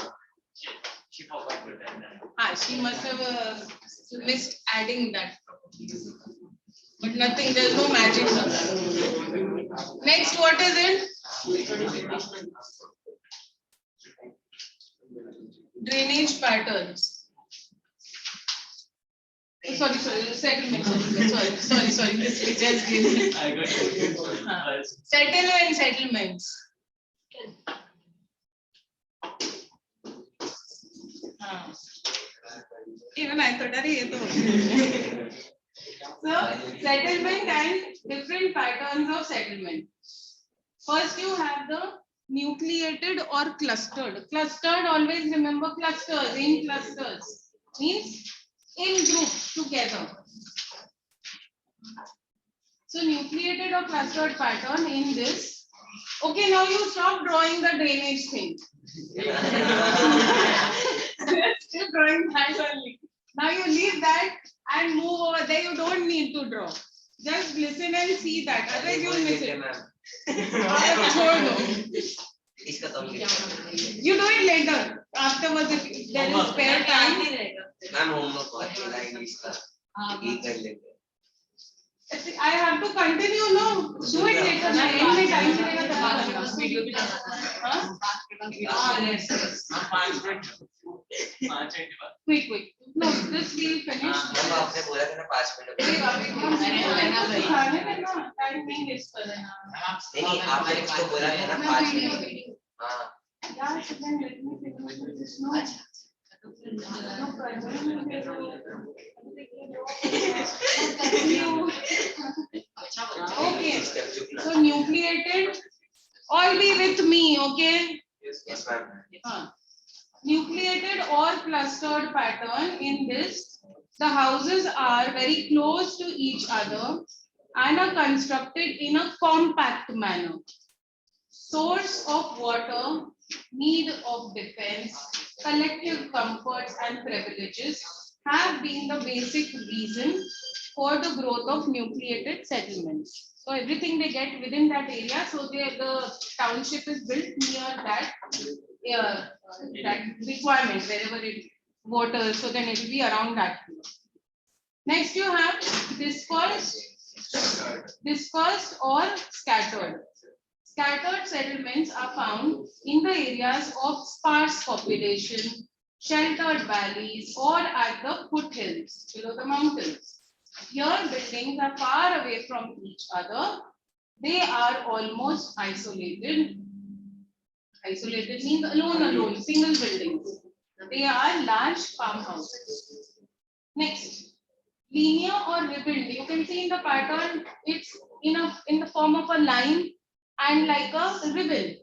Speaker 3: she forgot to tell that.
Speaker 2: She must have missed adding that. But nothing, there's no magic. Next, what is it? Drainage patterns. Sorry, settlement. Sorry. This we just did.
Speaker 3: I got it.
Speaker 2: Settlements. Even I thought that So, settlement and different patterns of settlement. First, you have the nucleated or clustered. Clustered, always remember clusters, in clusters. Means in groups together. So, nucleated or clustered pattern in this. Okay, now you stop drawing the drainage thing. Still drawing that only. Now you leave that and move over there. You don't need to draw. Just listen and see that. Otherwise you will miss it. You do it later. Afterwards, if there is spare time. I have to continue, no? Do it later. End में time चलेगा तब बात video भी हाँ? Yes. Quick. No, this we'll finish.
Speaker 6: आपने बोला था ना 5 मिनट
Speaker 2: टाइम नहीं वेस्ट कर देना
Speaker 6: नहीं आपने इसको बोला था ना 5 मिनट हाँ
Speaker 2: यार then let me finish this no okay so nucleated all be with me okay
Speaker 6: yes ma'am
Speaker 2: nucleated or clustered pattern in this the houses are very close to each other and are constructed in a compact manner. Source of water, need of defense, collective comforts and privileges have been the basic reason for the growth of nucleated settlements. So everything they get within that area, so the township is built near that, that requirement, wherever it waters, so then it will be around that. Next you have dispersed or scattered. Scattered settlements are found in the areas of sparse population, sheltered valleys, or at the foothills below the mountains. Here, buildings are far away from each other. They are almost isolated. Isolated means alone, single buildings. They are large farmhouses. Next, linear or ribboned. You can see in the pattern, it's in the form of a line and like a ribbon.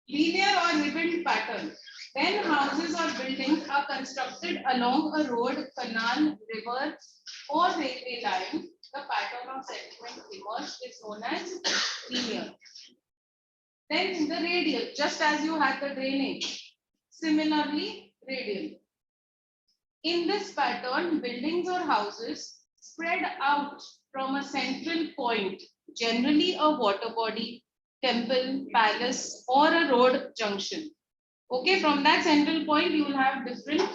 Speaker 2: Linear or ribbon pattern. When houses or buildings are constructed along a road, canal, river, or railway line, the pattern of settlement emerged is known as linear. Then the radial, just as you had the drainage, similarly radial. In this pattern, buildings or houses spread out from a central point, generally a water body, temple, palace, or a road junction. Okay, from that central point, you will have different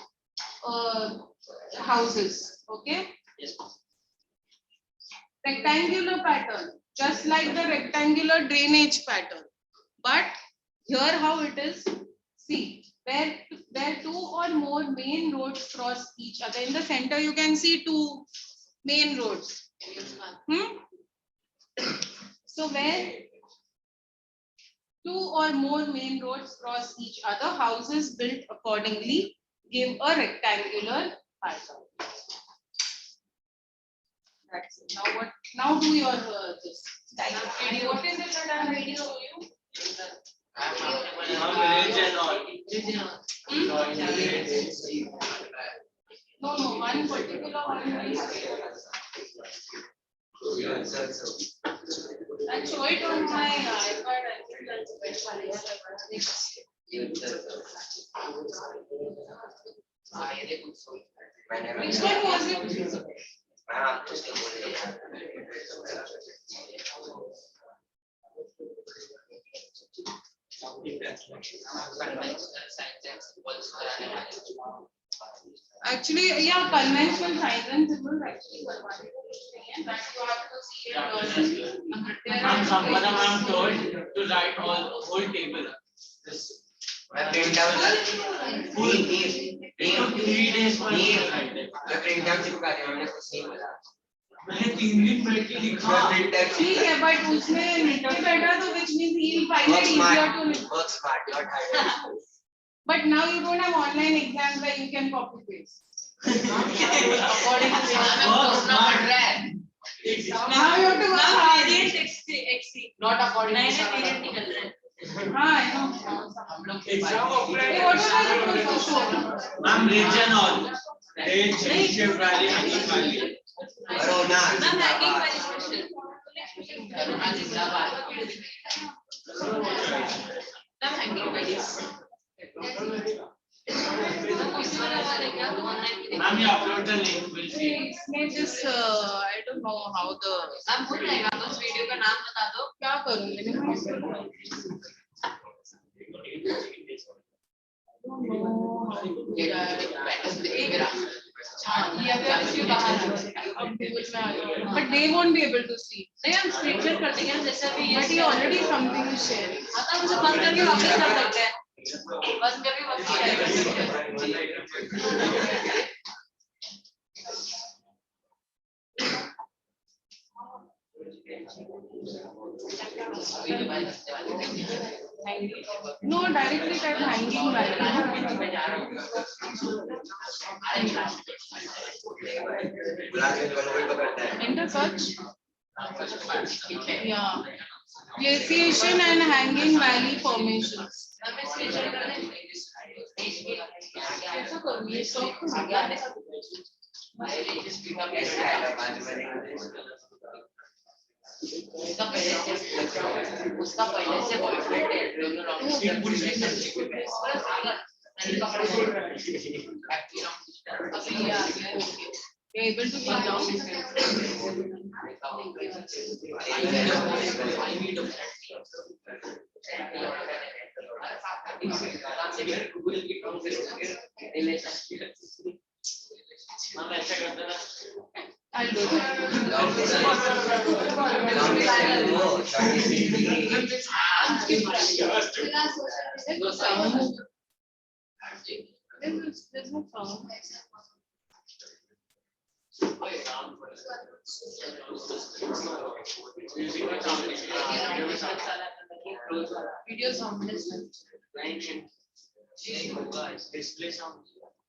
Speaker 2: houses. Okay.
Speaker 3: Yes.
Speaker 2: Rectangular pattern, just like the rectangular drainage pattern. But here how it is, see, where two or more main roads cross each other. In the center, you can see two main roads. So where two or more main roads cross each other, houses built accordingly give a rectangular pattern. That's it. Now what? Now do your this.
Speaker 6: Diagram.
Speaker 2: What is it that I am ready to show you? No, one particular one. I show it on my iPad. I think that's the best one. Which one was it? Actually, yeah, conventional science and symbols actually were one thing that you have to see it.
Speaker 3: Ma'am, someone ma'am told to write whole table.
Speaker 6: मैं print out
Speaker 3: Full.
Speaker 6: It
Speaker 3: took 3 days for me to write it.
Speaker 6: मैं print out चिपका दिया मैंने कुछ नहीं बोला
Speaker 3: मैंने 3 दिन बैठ के लिखा.
Speaker 6: मैं प्रिंट आउट
Speaker 2: ठीक है, but उसमें लिख के बैठा तो which means he'll find it easier to live.
Speaker 6: work smart not hard
Speaker 2: But now you don't have online exams where you can copy paste. According to your now you have to work hard.
Speaker 5: Not according to
Speaker 2: हाँ, I know.
Speaker 3: Exam
Speaker 2: Hey, what was I supposed to show?
Speaker 3: Ma'am, ridge and all. Ridge, shift valley, hanging valley.
Speaker 6: Corona
Speaker 3: Ma'am, you upload the link, we'll see.
Speaker 2: इसमें just I don't know how the
Speaker 5: ma'am भूल जाएगा तो उस video का नाम बता दो.
Speaker 2: क्या करूँ but they won't be able to see.
Speaker 5: नहीं हम स्क्रीनशॉट कर देंगे जैसे अभी
Speaker 2: But he already something is sharing.
Speaker 5: हाँ तो मुझे बंद करके वापस कर सकते हैं. बंद करके वापस शेयर कर सकते हैं.
Speaker 2: No, directly type hanging valley. Enter search. Yeah. Glaciation and hanging valley formations. कैसा करूँ ये सब
Speaker 5: उसका पहले से बॉयफ्रेंड है
Speaker 2: You're able to get down. I'll do There's no sound. Video sound.
Speaker 3: Display sound.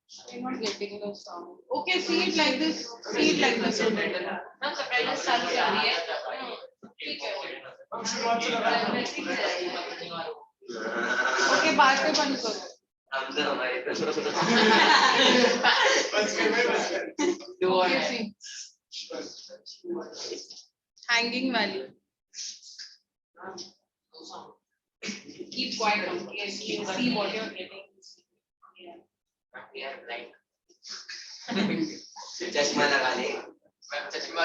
Speaker 2: I'm not getting the sound. Okay, see it like this. See it like this.
Speaker 5: Ma'am subtitles चालू कर दिए
Speaker 2: ठीक है.
Speaker 5: ठीक है
Speaker 2: Okay, बातें बंद करो.
Speaker 6: हम तो हमारे
Speaker 2: Okay, see. Hanging value. Keep quiet. Okay, see what you're getting.
Speaker 4: We are blind.
Speaker 6: चश्मा लगा ले.
Speaker 4: मैम चश्मा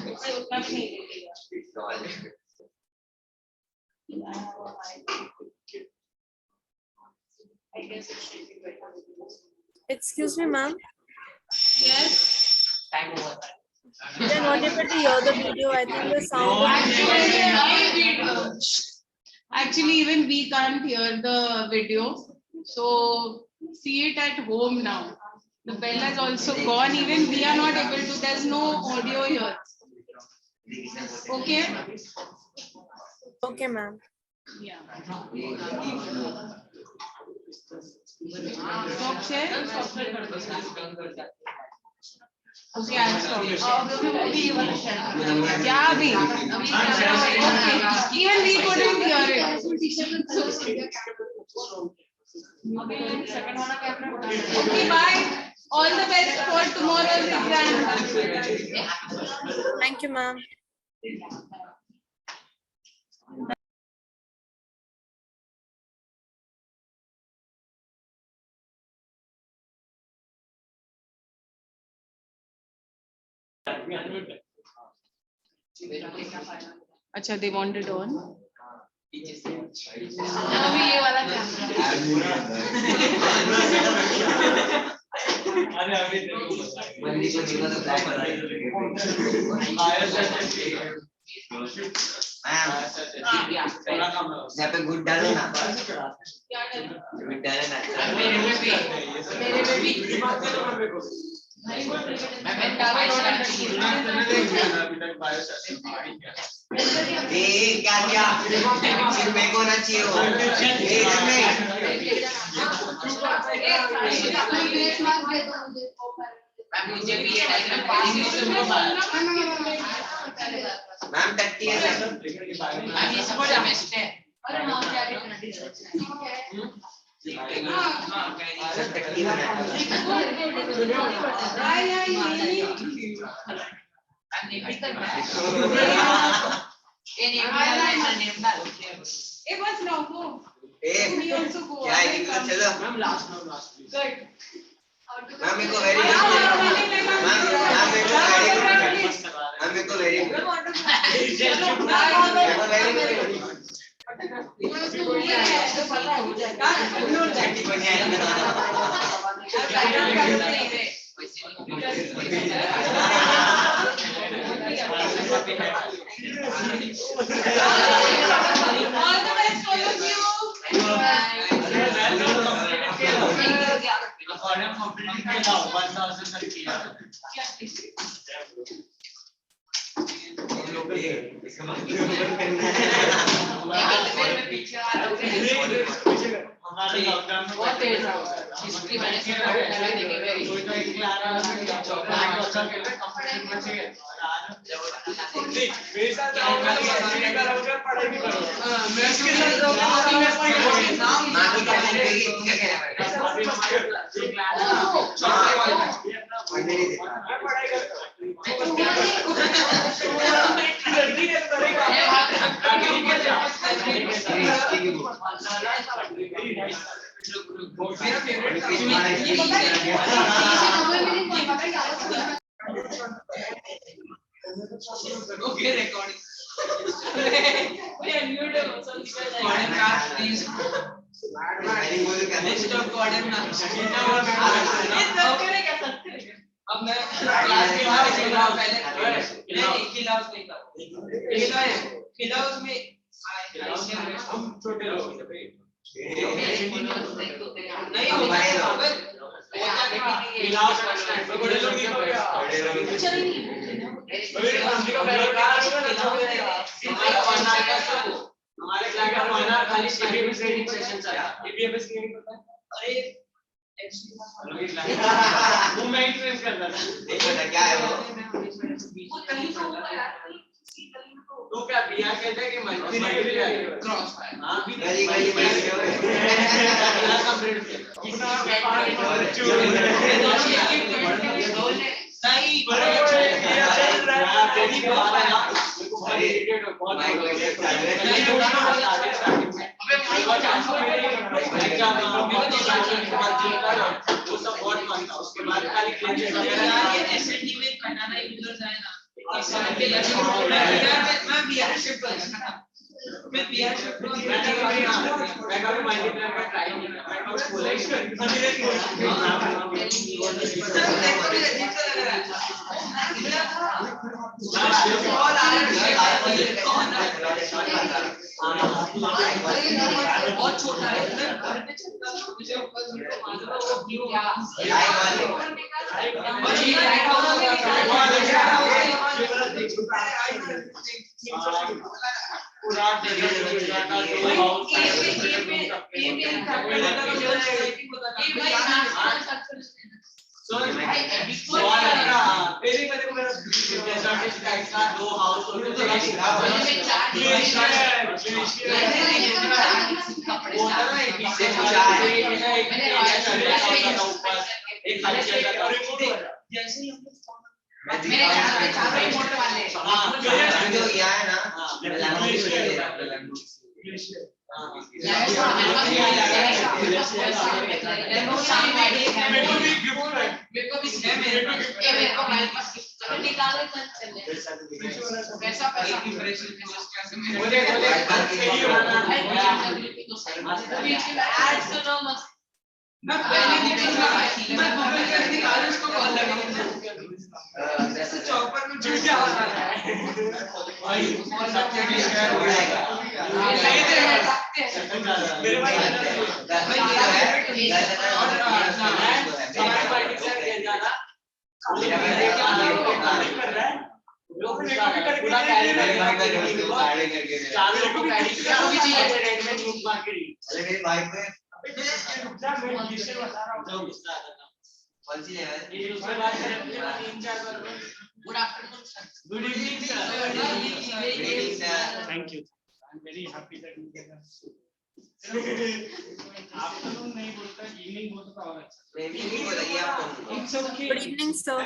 Speaker 2: मैं उतना भी नहीं देती. I guess it should be better.
Speaker 8: Excuse me, ma'am.
Speaker 2: Yes.
Speaker 4: time over.
Speaker 8: We are not able to hear the video. I think the sound.
Speaker 2: Actually, even we can't hear the video. So see it at home now. The bell has also gone. Even we are not able to. There's no audio here. Okay.
Speaker 8: Okay, ma'am.
Speaker 2: Yeah. Stop share. Okay, I'll stop. क्या अभी? Okay. Even we couldn't hear it. Okay, bye. All the best for tomorrow's exam.
Speaker 8: Thank you, ma'am.
Speaker 2: अच्छा, they wanted on.
Speaker 5: अभी ये वाला
Speaker 6: मंदी को देखो तो ब्लैक वाला है. यहाँ पे गुड डालो ना. गुड डालो ना.
Speaker 5: मेरे में भी
Speaker 6: ए क्या क्या सिर्फ मेरे को ना चाहिए हो. ए
Speaker 4: मैम मुझे भी ये डायग्राम
Speaker 6: मैम टट्टी है सर.
Speaker 4: मैम ये सब बेस्ट है.
Speaker 6: सर टट्टी बना.
Speaker 2: It was now go.
Speaker 6: A
Speaker 2: We also go.
Speaker 6: क्या है निकलो चलो.
Speaker 2: Good.
Speaker 6: मैम मेरे को वेरी गुड. मैम मेरे को very good.
Speaker 2: All the best for you.
Speaker 3: हमारे लॉकडाउन में बहुत तेज था.
Speaker 5: हिस्ट्री मैंने सीखा है देखेंगे.
Speaker 3: कोई तो एक क्लारा अच्छा खेल रहे कंपटीशन में चाहिए. मेरे साथ जाओगे तो मैं करूंगा पढ़ाई भी करूंगा. मैं इसके साथ जाऊंगा मैं पढ़ाई नाम
Speaker 6: मां को क्या बोलेगी क्या
Speaker 3: मैं पढ़ाई करता
Speaker 4: Okay, recording. Please. List of coordinates. अब मैं क्लास के बाहर खिलाओ पहले. नहीं खिलाओ नहीं था. खिलाओ में
Speaker 3: हम छोटे लोग
Speaker 4: नहीं होता.
Speaker 3: बड़े लोग नहीं हो गया. हमारे क्लास का खाली ट्रेनिंग सेशन चला. एबीएमएस नहीं पता.
Speaker 4: अरे
Speaker 3: वो मैं इंफ्लुएंस करता था।
Speaker 6: देखो ना क्या है वो।
Speaker 2: वो कहीं तो होगा यार, कहीं तो
Speaker 3: तू क्या बिया कहता है कि मल्टीप्लाई
Speaker 2: क्रॉस है।
Speaker 3: हां
Speaker 6: गली गली में
Speaker 3: बिया का ब्रेड
Speaker 4: नहीं
Speaker 3: बड़ा अच्छा है चल रहा है तेरी बात है यार
Speaker 6: अरे
Speaker 3: बहुत
Speaker 6: माइक वगैरह चालू है।
Speaker 3: नहीं होता स्टार्टिंग में
Speaker 2: अबे माइक चालू है।
Speaker 3: एग्जाम वो सब बहुत फन था उसके बाद खाली क्लियर
Speaker 4: ये एसएनडी में बनाना यूजर्स आए ना मैं बिहार शिफ्ट कर मैं बिहार शिफ्ट
Speaker 3: मैं कभी मल्टीप्लाई का ट्राई नहीं किया मैं बस बोला ही
Speaker 2: बहुत छोटा है मैं घर पे चलता हूं मुझे ऊपर वीडियो मालूम है वो व्यू
Speaker 3: पूरा दो हाउस
Speaker 2: मेरे चारों रिमोट वाले
Speaker 6: जो यहाँ है ना लैंग्वेज के लिए
Speaker 4: चौपर में जुड़ गया
Speaker 3: मेरे भाई
Speaker 6: मेरे भाई को कौन सी जगह
Speaker 2: good afternoon sir
Speaker 3: good evening sir
Speaker 7: Thank you. I'm very happy that you came. Afternoon नहीं बोलता, evening बोलता और अच्छा.
Speaker 6: मैं भी नहीं बोलेगी आपको
Speaker 7: It's okay.
Speaker 8: Good evening, sir.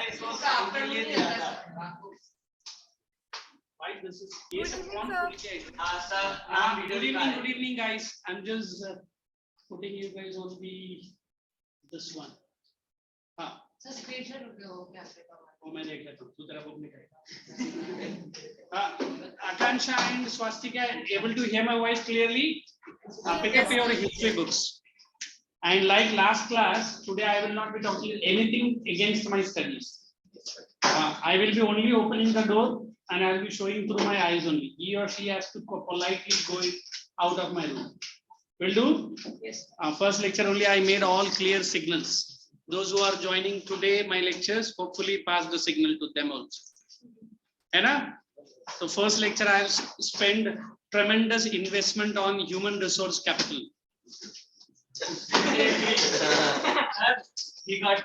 Speaker 7: Why this is
Speaker 1: Good
Speaker 7: yes,
Speaker 1: evening,
Speaker 7: on
Speaker 1: sir.
Speaker 3: हाँ sir
Speaker 7: good evening guys. I'm just putting you guys on the this one. हाँ
Speaker 2: सर स्क्रीनशॉट हो क्या
Speaker 7: वो मैं देख लेता हूँ तू तेरा बुक निकाल हाँ Akansha and Swastika able to hear my voice clearly. Pick up your history books. And like last class, today I will not be talking anything against my studies. I will be only opening the door and I will be showing through my eyes only. He or she has to politely go out of my room. Will do?
Speaker 6: Yes.
Speaker 7: First lecture only I made all clear signals. Those who are joining today my lectures, hopefully pass the signal to them also. है ना? So first lecture I have spent tremendous investment on human resource capital.
Speaker 3: he got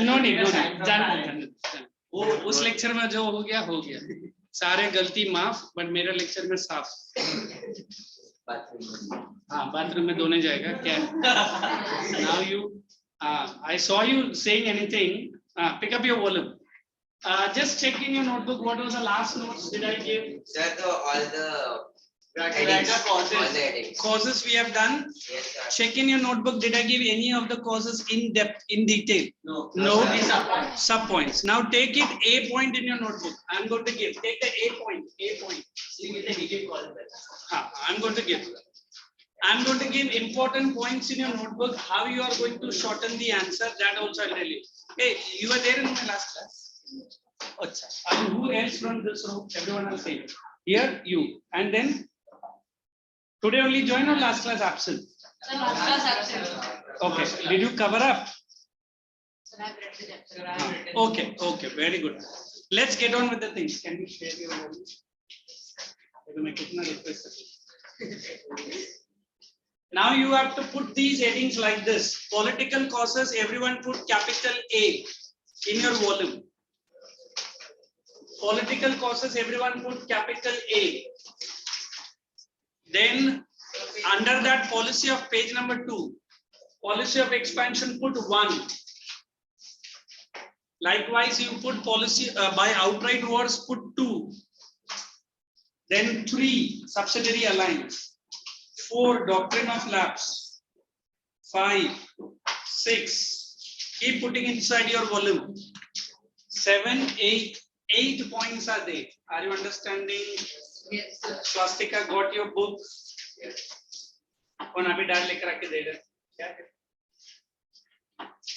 Speaker 7: No need. जान वो उस lecture में जो हो गया सारे गलती माफ बट मेरे लेक्चर में साफ हाँ बाथरूम में धोने जाएगा क्या now you I saw you saying anything pick up your volume just check in your notebook what was the last notes did I give
Speaker 6: Sir, all the
Speaker 7: causes we have done
Speaker 6: Yes, sir.
Speaker 7: check in your notebook did I give any of the causes in depth in detail no sub points now take it a point in your notebook I'm going to give take the a point I'm going to give important points in your notebook how you are going to shorten the answer that also I'll tell you hey you were there in my last class Achha. And who else from this room everyone else saying here you and then today only join or last class absent okay did you cover up okay very good let's get on with the things can you share your volume मैं कितना request Now you have to put these headings like this. Political causes, everyone put capital A in your volume. Political causes, everyone put capital A. Then under that policy of page number 2, policy of expansion, put 1. Likewise, you put policy by outright wars, put 2. Then 3, subsidiary alliance. 4, doctrine of lapse. 5, 6, keep putting inside your volume. 7, 8 points are there. Are you understanding?
Speaker 5: Yes, sir.
Speaker 7: Swastika got your book?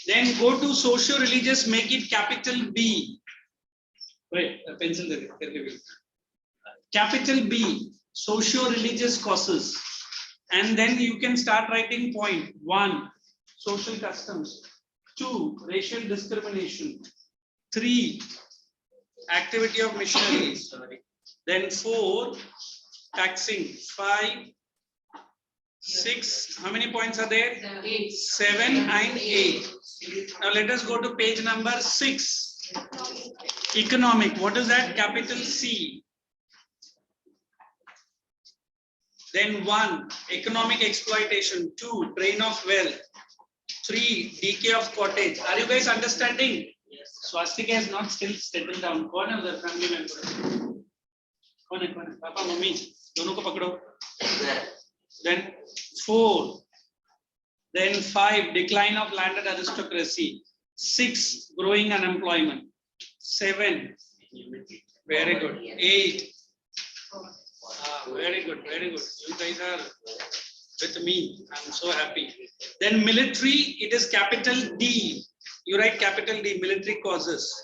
Speaker 7: Then go to socio-religious, make it capital B. Wait, a pencil there. Capital B, socio-religious causes. And then you can start writing point. 1, social customs. 2, racial discrimination. 3, activity of missionaries. Then 4, taxing. 5, 6, how many points are there? 7 and 8. Now let us go to page number 6. Economic, what is that? Capital C. Then 1, economic exploitation. 2, drain of wealth. 3, decay of cottage. Are you guys understanding?
Speaker 3: Yes.
Speaker 7: Swastika has not still settled down. कौन है उधर family member? कौन है? Papa mummy दोनों को पकड़ो. Then 4. Then 5, decline of landed aristocracy. 6, growing unemployment. 7, very good. 8. Very good, very good. You guys are with me. I'm so happy. Then military, it is capital D. You write capital D, military causes.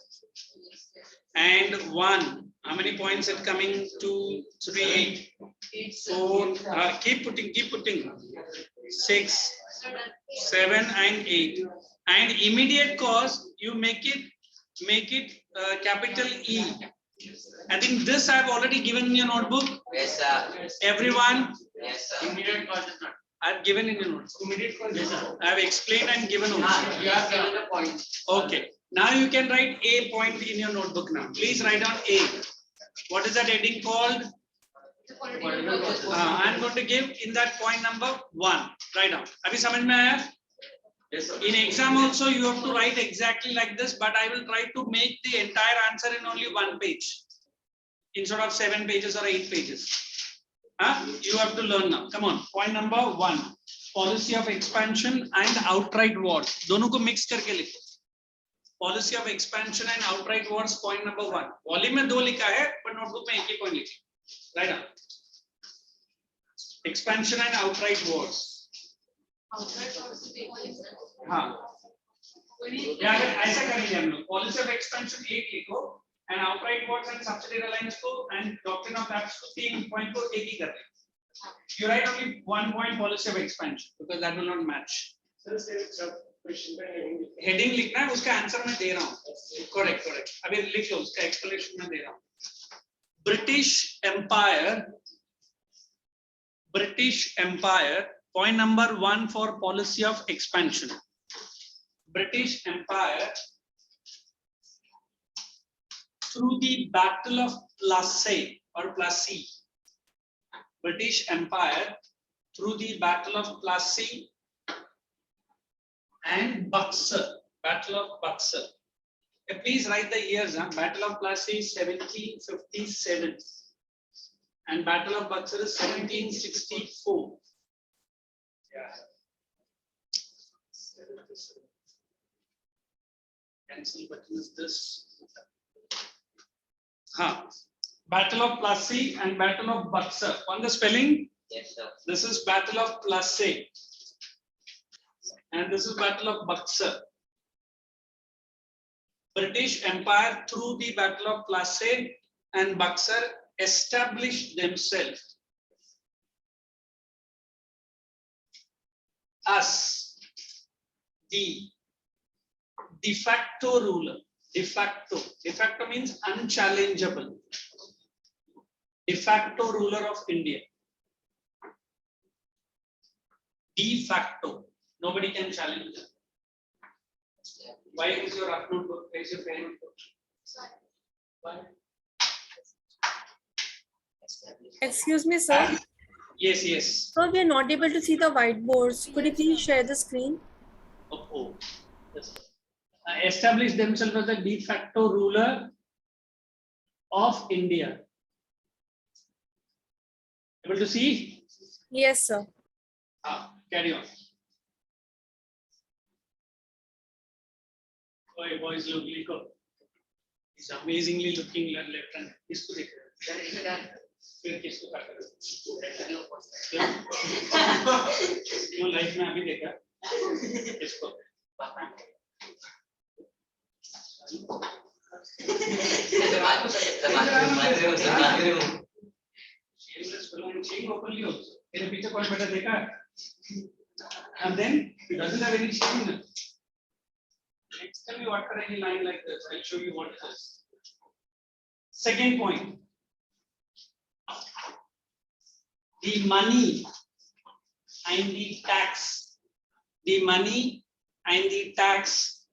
Speaker 7: And 1. How many points it coming? 2, 3, 4. Keep putting. 6, 7 and 8. And immediate cause, you make it capital E. I think this I have already given in your notebook.
Speaker 6: Yes, sir.
Speaker 7: Everyone,
Speaker 6: Yes, sir.
Speaker 3: Immediate cause is not.
Speaker 7: I have given in your notebook.
Speaker 3: Immediate cause is not.
Speaker 7: I have explained and given also.
Speaker 3: You have given the point.
Speaker 7: Okay. Now you can write A point in your notebook now. Please write down A. What is that heading called? I am going to give in that point number 1. Write down. Abhi samajh mein aaya?
Speaker 3: Yes, sir.
Speaker 7: In exam also you have to write exactly like this, but I will try to make the entire answer in only 1 page instead of 7 pages or 8 pages. You have to learn now. Come on. Point number 1. Policy of expansion and outright wars. दोनों को mix करके लिखो. Policy of expansion and outright wars. Point number 1. Volume में 2 लिखा है, पर notebook में 1 ही point लिखा. Right now. Expansion and outright wars. हाँ. या अगर ऐसा करेंगे हम लोग. Policy of expansion 1 लिखो. And outright wars and subsidiary alliance को and doctrine of lapse को 3 point को 1 ही कर दें. You write only 1 point policy of expansion because that will not match. Heading लिखना है, उसका आंसर मैं दे रहा हूँ. Correct. अभी लिख लो, उसका explanation मैं दे रहा हूँ. British Empire. Point number 1 for policy of expansion. British Empire through the Battle of Plassey or Plassey. British Empire through the Battle of Plassey and Buxar. Battle of Buxar. Please write the years. Battle of Plassey 1757 and Battle of Buxar is 1764. Cancel button is this. Battle of Plassey and Battle of Buxar. On the spelling?
Speaker 6: Yes, sir.
Speaker 7: This is Battle of Plassey and this is Battle of Buxar. British Empire through the Battle of Plassey and Buxar established themselves as the de facto ruler. De facto means unchallengeable. De facto ruler of India. de facto. Nobody can challenge them. Why is your rough notebook? Where is your pen notebook? Why?
Speaker 8: Excuse me, sir.
Speaker 7: Yes, yes.
Speaker 8: So we are not able to see the whiteboards. Could you please share the screen?
Speaker 7: Oh. Yes. Establish themselves as the de facto ruler of India. Able to see?
Speaker 8: Yes, sir.
Speaker 7: Carry on. Oh, boys look like he's amazingly looking left hand. Isco dekh rahe hain. फिर किसको काट रहे हो? क्यों life में अभी देखा? इसको तेरे पीछे कौन बैठा देखा? And then he doesn't have any shame. Next time you utter any line like this, I'll show you what it is. Second point. The money and the tax. The money and the tax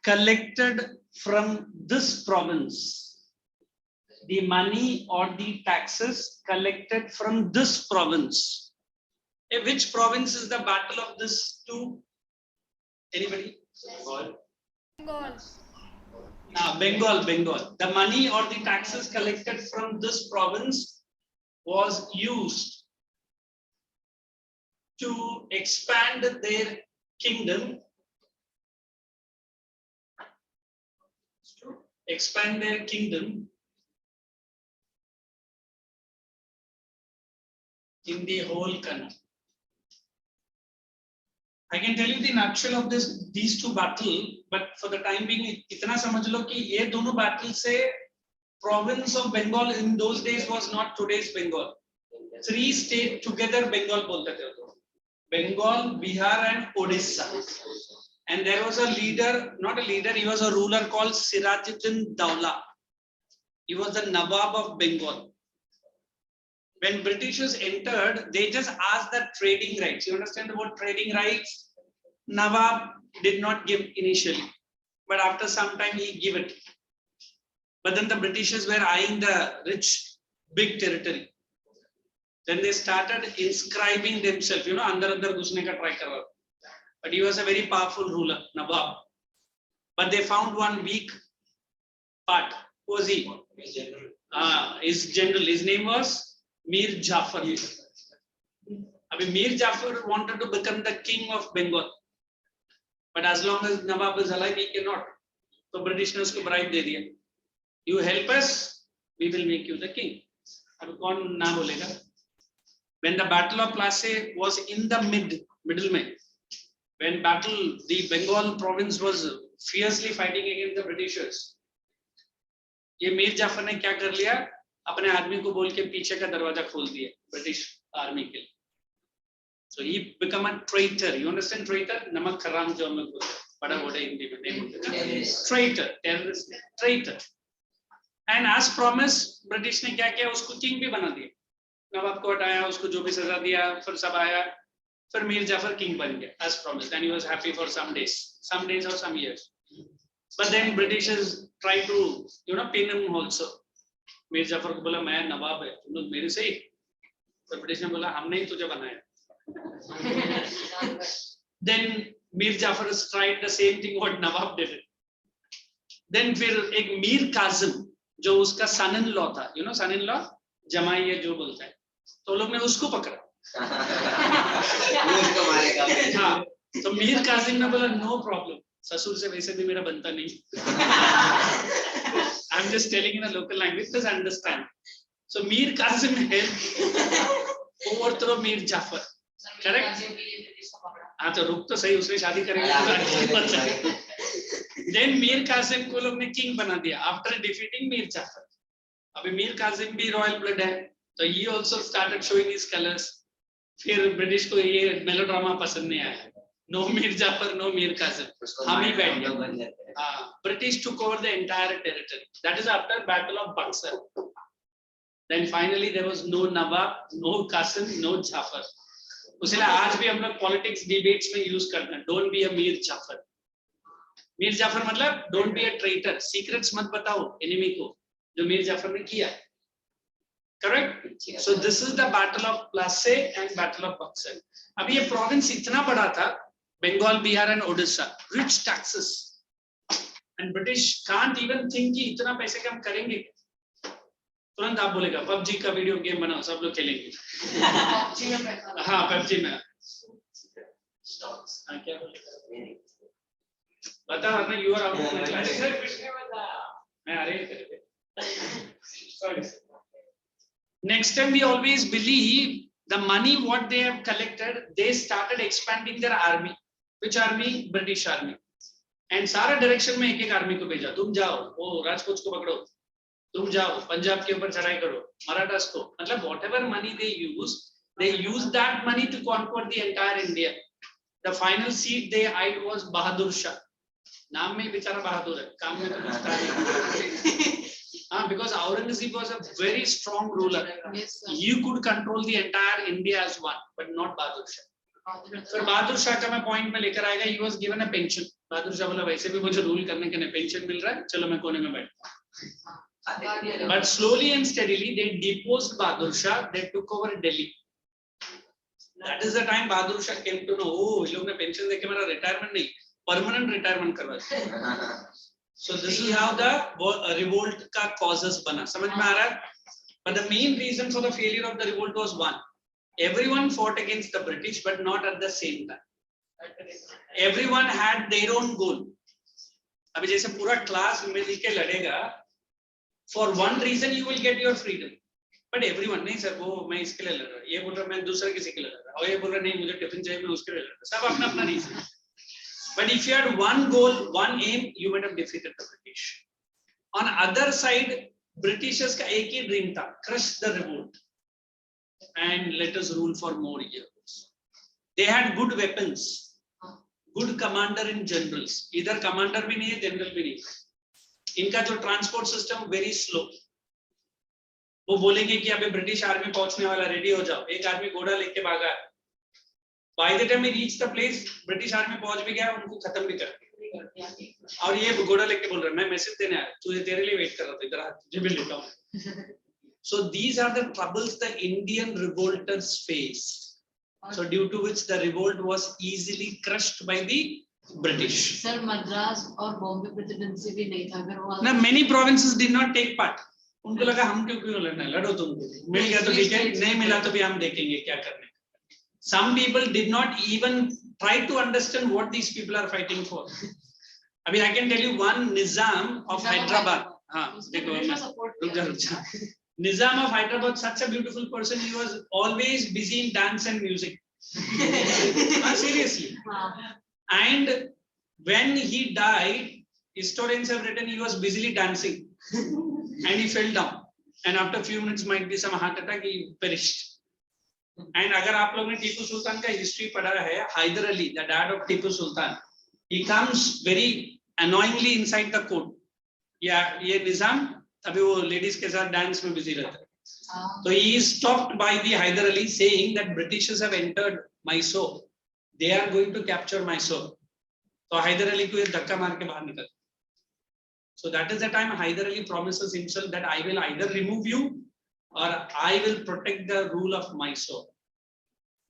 Speaker 7: collected from this province. The money or the taxes collected from this province. Which province is the battle of this two? Anybody?
Speaker 1: Bengal.
Speaker 7: Bengal. The money or the taxes collected from this province was used to expand their kingdom. Expand their kingdom in the whole country. I can tell you the nutshell of these two battles, but for the time being, इतना समझ लो कि ये दोनों battle से province of Bengal in those days was not today's Bengal. 3 states together Bengal बोलते थे उसको. Bengal, Bihar, and Odisha. And there was a leader, not a leader, he was a ruler called Sirajuddin Dowla. He was the Nawab of Bengal. When Britishers entered, they just asked the trading rights. You understand the word trading rights? Nawab did not give initially, but after some time he gave it. But then the Britishers were eyeing the rich, big territory. Then they started inscribing themselves, andar ghusne ka try kar raha. But he was a very powerful ruler, Nawab. But they found one weak part. Who was he? His general. His name was Mir Jafar. Mir Jafar wanted to become the king of Bengal. But as long as Nawab is alive, he cannot. So Britishers ko bribe de diya. You help us, we will make you the king. Kaun na bolega? When the Battle of Plassey was in the middle mein, when the Bengal province was fiercely fighting against the Britishers, ये मीर जाफर ने क्या कर लिया? अपने आदमी को बोल के पीछे का दरवाजा खोल दिया ब्रिटिश आर्मी के लिए. So he become a traitor. You understand traitor? नमक खराम जो हम लोग बोलते हैं, बड़ा बड़ा हिंदी में नहीं बोलते ना. Traitor, terrorist, traitor. And as promised, British ने क्या किया? उसको किंग भी बना दिया. नवाब को हटाया, उसको जो भी सजा दिया, फिर सब आया, फिर मीर जाफर किंग बन गया as promised. And he was happy for some days or some years. But then Britishers tried to, pin him also. Mir Jafar को बोला मैं नवाब है, तुम लोग मेरे से ही. तो ब्रिटिश ने बोला हमने ही तुझे बनाया. Then Mir Jafar tried the same thing what Nawab did it. Then फिर एक मीर काजिम जो उसका son-in-law था, son-in-law जमाई है जो बोलता है, तो लोग ने उसको पकड़ा. हाँ, तो मीर काजिम ने बोला no problem, ससुर से वैसे भी मेरा बनता नहीं. I'm just telling in a local language, just understand. So Mir Kazim helped overthrow Mir Jafar. Correct? हाँ तो रुक तो सही, उसने शादी करेगा. Then Mir Kazim को लोग ने king बना दिया after defeating Mir Jafar. अभी Mir Kazim भी royal blood है, तो he also started showing his colors. फिर ब्रिटिश को ये मेलोड्रामा पसंद नहीं आया. No Mir Jafar, no Mir Kazim. हम ही बैठ गए. British took over the entire territory. That is after Battle of Buxar. Then finally there was no Nawab, no Qasim, no Jafar. उसलिए आज भी हम लोग पॉलिटिक्स डिबेट्स में यूज करते हैं, don't be a Mir Jafar. Mir Jafar मतलब don't be a traitor, secrets मत बताओ एनिमी को, जो मीर जाफर ने किया है। Correct? So this is the battle of Plassey and battle of Buxar. अब ये प्रोविंस इतना बड़ा था, Bengal, Bihar and Odisha, rich taxes, and British can't even think कि इतना पैसे कम करेंगे। तुरंत आप बोलेगा पबजी का वीडियो गेम बनाओ, सब लोग खेलेंगे। हाँ पबजी में क्या बोले बता, वरना यू आर आउट। मैं आ रही है। Next time we always believe the money what they have collected, they started expanding their army. Which army? British army. And सारा डायरेक्शन में एक एक आर्मी को भेजा, तुम जाओ वो राजपूत को पकड़ो, तुम जाओ पंजाब के ऊपर चढ़ाई करो, मराठास को, मतलब whatever money they use that money to conquer the entire India. The final seat they eyed was Bahadur Shah. नाम में बेचारा बहादुर है, काम में तो कुछ था नहीं। Because Aurangzeb was a very strong ruler.
Speaker 5: Yes, sir.
Speaker 7: You could control the entire India as one, but not Bahadur Shah. फिर बहादुर शाह का मैं पॉइंट में लेकर आएगा, he was given a pension. Bahadur Shah बोला वैसे भी मुझे रूल करने के लिए पेंशन मिल रहा है, चलो मैं कोने में बैठता। But slowly and steadily they deposed Bahadur Shah, they took over Delhi. That is the time Bahadur Shah came to know, oh ये लोग ने पेंशन देके मेरा रिटायरमेंट नहीं, परमानेंट रिटायरमेट करवा दिया। So this is how the revolt का causes बना, समझ में आ रहा है? But the main reason for the failure of the revolt was one: everyone fought against the British, but not at the same time. Everyone had their own goal. अभी जैसे पूरा class मिलके लड़ेगा, for one reason you will get your freedom. But everyone नहीं sir वो मैं इसके लिए लड़ रहा, ये बोल रहा मैं दूसरे किसी के लिए लड़ रहा, और ये बोल रहा नहीं मुझे टिफिन चाहिए मैं उसके लिए लड़ रहा, सब अपना अपना reason. But if you had one goal, one aim, you might have defeated the British. On other side, Britishers का एक ही ड्रीम था, crush the revolt and let us rule for more years. They had good weapons, good commander in generals. इधर commander भी नहीं है, general भी नहीं है। इनका जो transport system very slow. वो बोलेंगे कि अभी ब्रिटिश आर्मी पहुंचने वाला, रेडी हो जाओ, एक आदमी घोड़ा लेके भागा है। By the time we reach the place, British army पहुंच भी गया, उनको खत्म भी कर दिया। और ये घोड़ा लेके बोल रहा है मैं मैसेज देने आया, तुझे तेरे लिए वेट कर रहा था, इधर आ, तुझे भी लेता हूं। So these are the troubles the Indian revolters faced. So due to which the revolt was easily crushed by the British.
Speaker 5: Sir Madras और बॉम्बे प्रेसिडेंसी भी नहीं था, अगर वो
Speaker 7: Now many provinces did not take part. उनको लगा हम क्यों लड़ना है, लड़ो तुम, मिल गया तो ठीक है, नहीं मिला तो भी हम देखेंगे क्या करने। Some people did not even try to understand what these people are fighting for. I mean, I can tell you one Nizam of Hyderabad. हाँ, देखो रुक जा। Nizam of Hyderabad, such a beautiful person. He was always busy in dance and music. Seriously. And when he died, historians have written he was busily dancing, and he fell down. And after a few minutes, might be some heart attack, he perished. And अगर आप लोग ने टीपू सुल्तान का history पढ़ा है, Haider Ali, the dad of Tipu Sultan, he comes very annoyingly inside the court. ये निजाम अभी वो लेडीज के साथ डांस में बिजी रहता है। तो he is stopped by the Hyder Ali saying that Britishers have entered Mysore, they are going to capture Mysore. तो हैदर अली को ये धक्का मार के बाहर निकल। So that is the time Hyder Ali promises himself that I will either remove you or I will protect the rule of Mysore.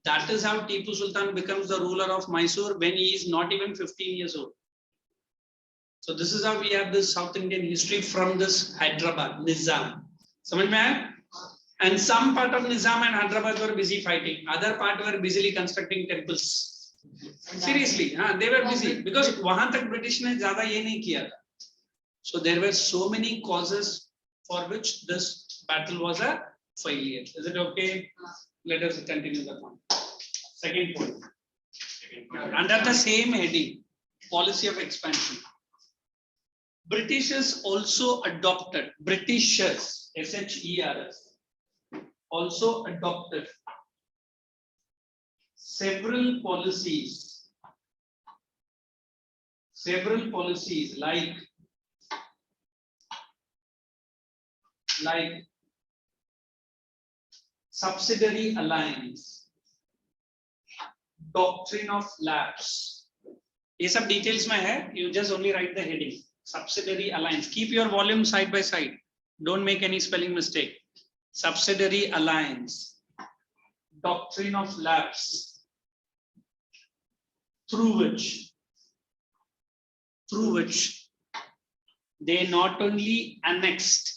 Speaker 7: That is how Tipu Sultan becomes the ruler of Mysore when he is not even 15 years old. So this is how we have this South Indian history from this Hyderabad, Nizam. समझ में आया? And some part of Nizam and Hyderabad were busy fighting. Other part were busily constructing temples. Seriously, they were busy because वहाँ तक British ने ज़्यादा ये नहीं किया था. So there were so many causes for which this battle was a failure. Is it okay? Let us continue the point. Second point. Under the same heading, policy of expansion. Britishers also adopted, Britishers, S-H-E-R-S, also adopted several policies like subsidiary alliance, doctrine of lapse. ये सब details में है. You just only write the heading. Subsidiary alliance. Keep your volume side by side. Don't make any spelling mistake. Subsidiary alliance. Doctrine of lapse. Through which they not only annexed.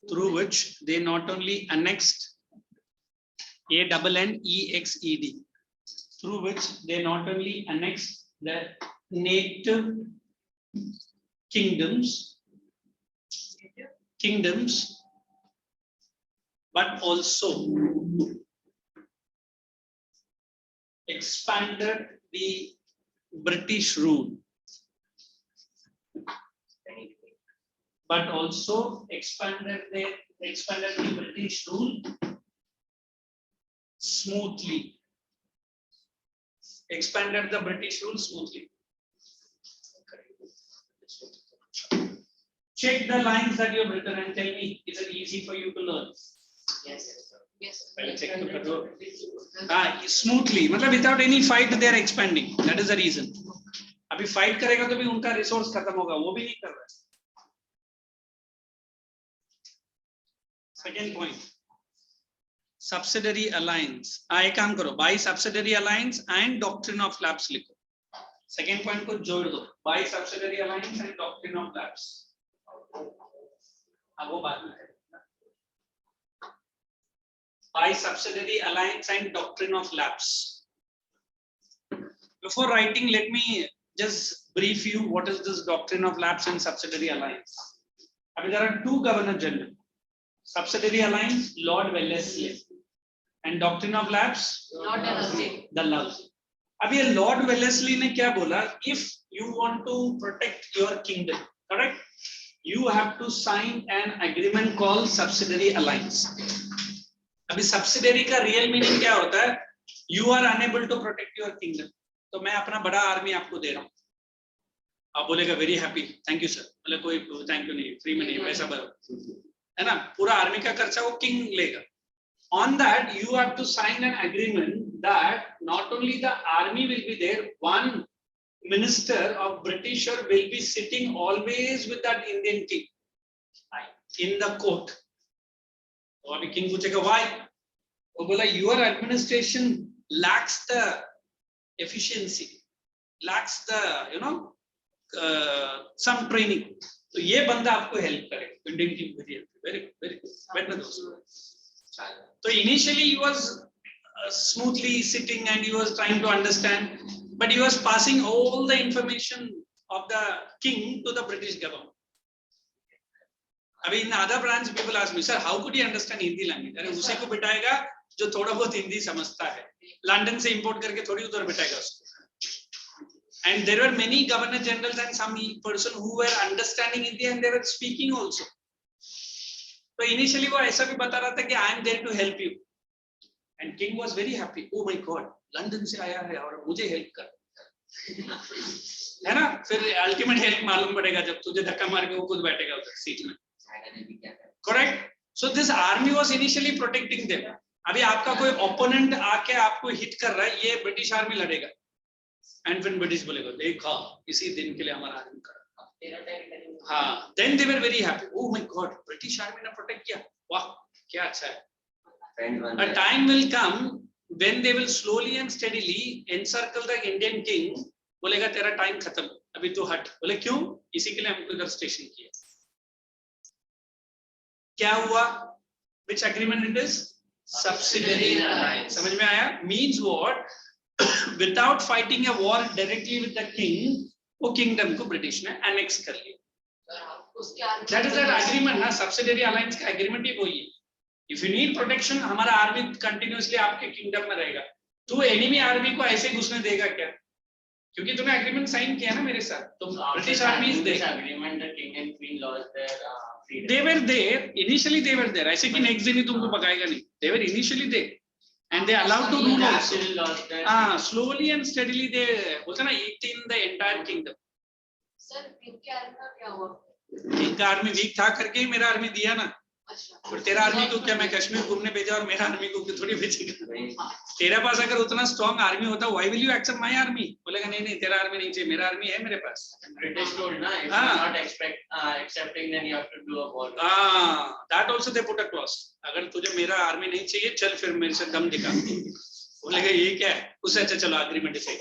Speaker 7: Through which they not only annexed ANNEXED, through which they not only annexed the native kingdoms, but also expanded the British rule. But also expanded the British rule smoothly. Expanded the British rule smoothly. Check the lines that you have written and tell me, is it easy for you to learn?
Speaker 5: Yes.
Speaker 7: पहले check तो कर दो. Smoothly, मतलब without any fight they are expanding. That is the reason. अभी fight करेगा तो भी उनका resource खत्म होगा, वो भी नहीं कर रहा है. Second point, subsidiary alliance. एक काम करो, by subsidiary alliance and doctrine of lapse लिखो. Second point को जोड़ दो, by subsidiary alliance and doctrine of lapse. अब वो बात में है. By subsidiary alliance and doctrine of lapse. Before writing, let me just brief you what is this doctrine of lapse and subsidiary alliance. I mean, there are two governor general. Subsidiary alliance, Lord Wellesley, and doctrine of lapse,
Speaker 5: Lord Wellesley.
Speaker 7: the love. अब ये Lord Wellesley ने क्या बोला? If you want to protect your kingdom, correct? You have to sign an agreement called subsidiary alliance. अभी subsidiary का real meaning क्या होता है? You are unable to protect your kingdom. तो मैं अपना बड़ा आर्मी आपको दे रहा हूँ. आप बोलेगा very happy, thank you sir. बोले कोई thank you नहीं, free में नहीं, पैसा भरो. है ना, पूरा आर्मी का खर्चा वो किंग लेगा. On that you have to sign an agreement that not only the army will be there, one minister of Britisher will be sitting always with that Indian king in the court. तो अभी king पूछेगा why? वो बोला your administration lacks the efficiency, lacks the some training. तो ये बंदा आपको help करेगा. Indian king very good, better दोस्त. So initially he was smoothly sitting and he was trying to understand, but he was passing all the information of the king to the British government. अभी in the other branch people ask me, sir, how could he understand Hindi language? अरे उसी को बिठाएगा जो थोड़ा बहुत हिंदी समझता है. London से इंपोर्ट करके थोड़ी उधर बिठाएगा उसको. And there were many governor generals and some person who were understanding Hindi and they were speaking also. तो initially वो ऐसा भी बता रहा था कि I am there to help you. And king was very happy. Oh my God, London से आया है और मुझे हेल्प कर. है ना? फिर अल्टीमेट हेल्प मालूम पड़ेगा जब तुझे धक्का मार के वो खुद बैठेगा उधर सीट में. Correct? So this army was initially protecting them. अभी आपका कोई opponent आके आपको हिट कर रहा है, ये ब्रिटिश आर्मी लड़ेगा. And when British बोलेगा, देखा इसी दिन के लिए हमारा आर्मी करा. हाँ, then they were very happy. Oh my God, British army ने protect किया. वाह, क्या अच्छा है. A time will come when they will slowly and steadily encircle the Indian king. बोलेगा तेरा टाइम खत्म, अभी तू हट. बोले क्यों? इसी के लिए हमको इधर स्टेशन किया. क्या हुआ? Which agreement it is? Subsidiary alliance. समझ में आया? Means what? Without fighting a war directly with the king, वो kingdom को ब्रिटिश ने annex कर लिया. That is that agreement ना, subsidiary alliance का agreement ही वही है. If you need protection, हमारा army continuously आपके kingdom में रहेगा. तू enemy army को ऐसे घुसने देगा क्या? क्योंकि तूने agreement sign किया ना मेरे साथ. तो British army is there.
Speaker 3: Agreement, the king and queen lost their freedom.
Speaker 7: They were there. Initially they were there. ऐसे कि next दिन ही तुमको पकाएगा नहीं. They were initially there. And they allowed to rule also. Slowly and steadily they बोलते ना eat in the entire kingdom.
Speaker 5: Sir king के army का क्या हुआ?
Speaker 7: किंग का आर्मी वीक था करके ही मेरा आर्मी दिया ना. और तेरा आर्मी को क्या मैं कश्मीर घूमने भेजा और मेरा आर्मी को थोड़ी भेजेगा? तेरे पास अगर उतना स्ट्रॉन्ग आर्मी होता, why will you accept my army? बोलेगा नहीं नहीं तेरा आर्मी नहीं चाहिए, मेरा आर्मी है मेरे पास.
Speaker 3: British told na, if
Speaker 7: Ah.
Speaker 3: you're not accepting, then you have to do a war.
Speaker 7: That also they put a clause. अगर तुझे मेरा आर्मी नहीं चाहिए, चल फिर मेरे से दम दिखा. बोलेगा ये क्या है? उससे अच्छा चलो agreement decide.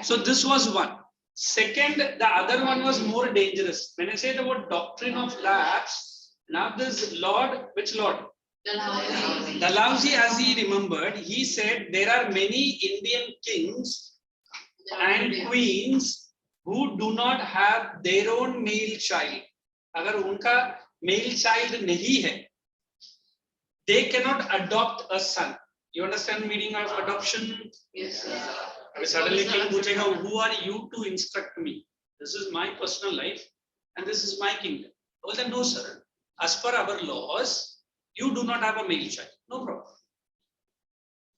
Speaker 7: So this was one. Second, the other one was more dangerous. When I say the word doctrine of lapse, now this Lord, which Lord? Dalhousie, as he remembered, he said there are many Indian kings and queens who do not have their own male child. अगर उनका male child नहीं है, they cannot adopt a son. You understand meaning of adoption?
Speaker 5: Yes, sir.
Speaker 7: Suddenly king पूछेगा, who are you to instruct me? This is my personal life and this is my kingdom. Well then no sir. As per our laws, you do not have a male child. No problem.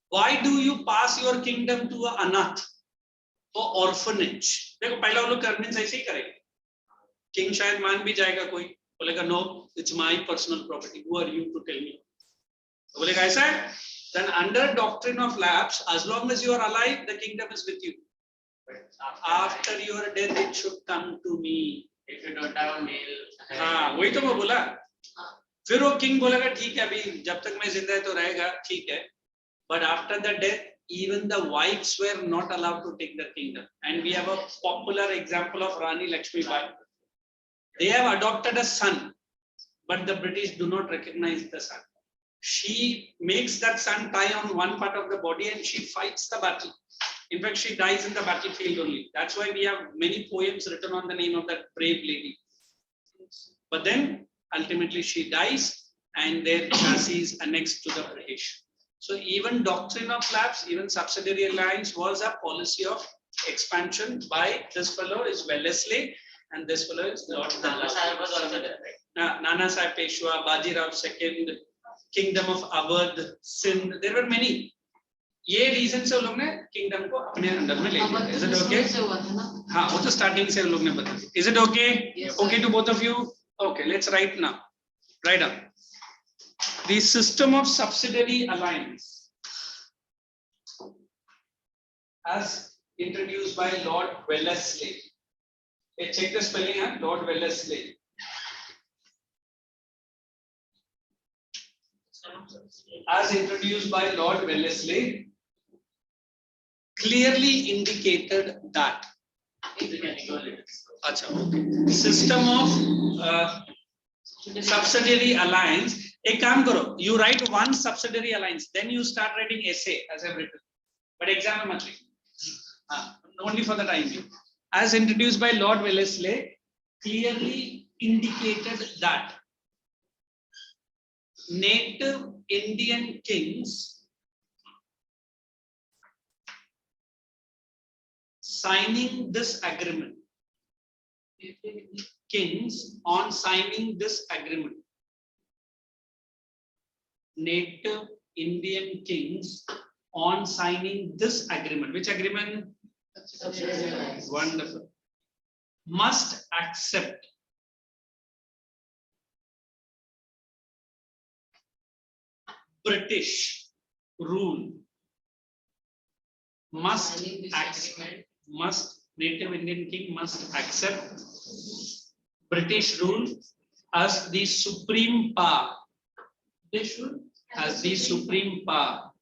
Speaker 7: Why do you pass your kingdom to a anath or orphanage? देखो पहला वो लोग convince ऐसे ही करेंगे. King शायद मान भी जाएगा कोई, बोलेगा no, it's my personal property. Who are you to tell me? बोलेगा ऐसा है? Then under doctrine of lapse, as long as you are alive, the kingdom is with you. After your death, it should come to me.
Speaker 3: If you don't have a male.
Speaker 7: हाँ वही तो मैं बोला. फिर वो किंग बोलेगा ठीक है अभी जब तक मैं जिंदा है तो रहेगा ठीक है. But after the death, even the wives were not allowed to take the kingdom. And we have a popular example of Rani Lakshmi Bai. They have adopted a son, but the British do not recognize the son. She makes that son tie on one part of the body and she fights the battle. In fact, she dies in the battlefield only. That's why we have many poems written on the name of that brave lady. But then ultimately she dies and their chassis is annexed to the British. So even doctrine of lapse, even subsidiary alliance was a policy of expansion by this fellow is Wellesley and this fellow is Lord
Speaker 3: Nana Sahib was also there, right?
Speaker 7: Nana Sahib Peshwa, Bajirao II, Kingdom of Awadh, Sindh, there were many. ये reason से लोग ने kingdom को अपने under में ले लिया. Is it okay? हाँ वो तो स्टार्टिंग से लोग ने बता दिया. Is it okay?
Speaker 5: Yes,
Speaker 7: Okay to both of you? Okay, let's write now. Write down. The system of subsidiary alliance as introduced by Lord Wellesley. Okay, check the spelling, huh? Lord Wellesley. As introduced by Lord Wellesley, clearly indicated that system of subsidiary alliance. एक काम करो, you write one subsidiary alliance, then you start writing essay as I've written. But exam में मत लिखो. Only for the time being. As introduced by Lord Wellesley, clearly indicated that native Indian kings signing this agreement, kings on signing this agreement, native Indian kings on signing this agreement. Which agreement? Wonderful. Must accept British rule. Must accept. Native Indian king must accept British rule as the supreme power. British rule as the supreme power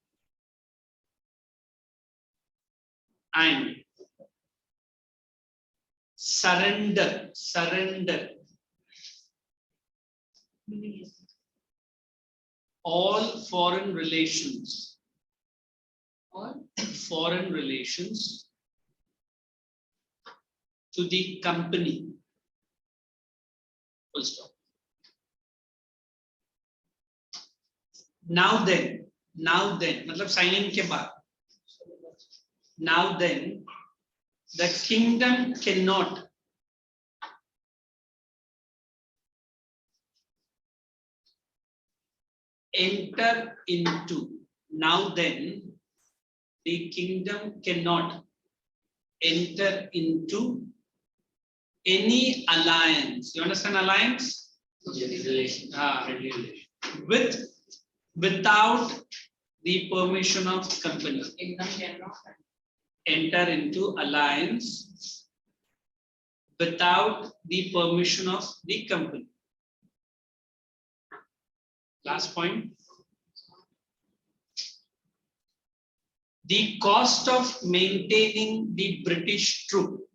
Speaker 7: and surrender all foreign relations to the company. Full stop. Now then, मतलब signing के बाद. Now then, the kingdom cannot enter into. Now then, the kingdom cannot enter into any alliance. You understand alliance? Without the permission of company. Enter into alliance without the permission of the company. Last point. The cost of maintaining the British troop.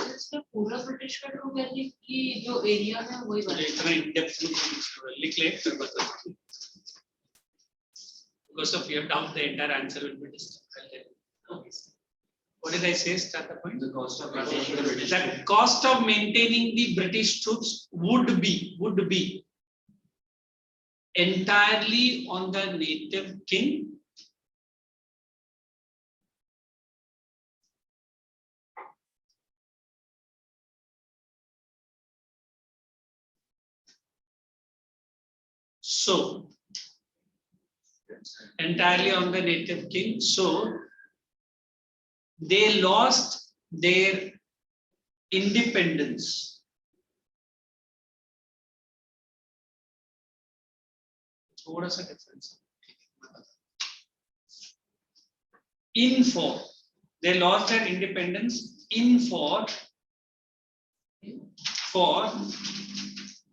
Speaker 5: इसमें पूरा British का troop है कि जो area में वही
Speaker 7: मुझे इतना in-depth लिख ले फिर बता. Because of your doubt, the entire answer will be distant. What did I say? Start the point.
Speaker 3: The cost of maintaining the British.
Speaker 7: The cost of maintaining the British troops would be entirely on the native king. So, entirely on the native king. So, they lost their independence. थोड़ा सा difference. They lost their independence for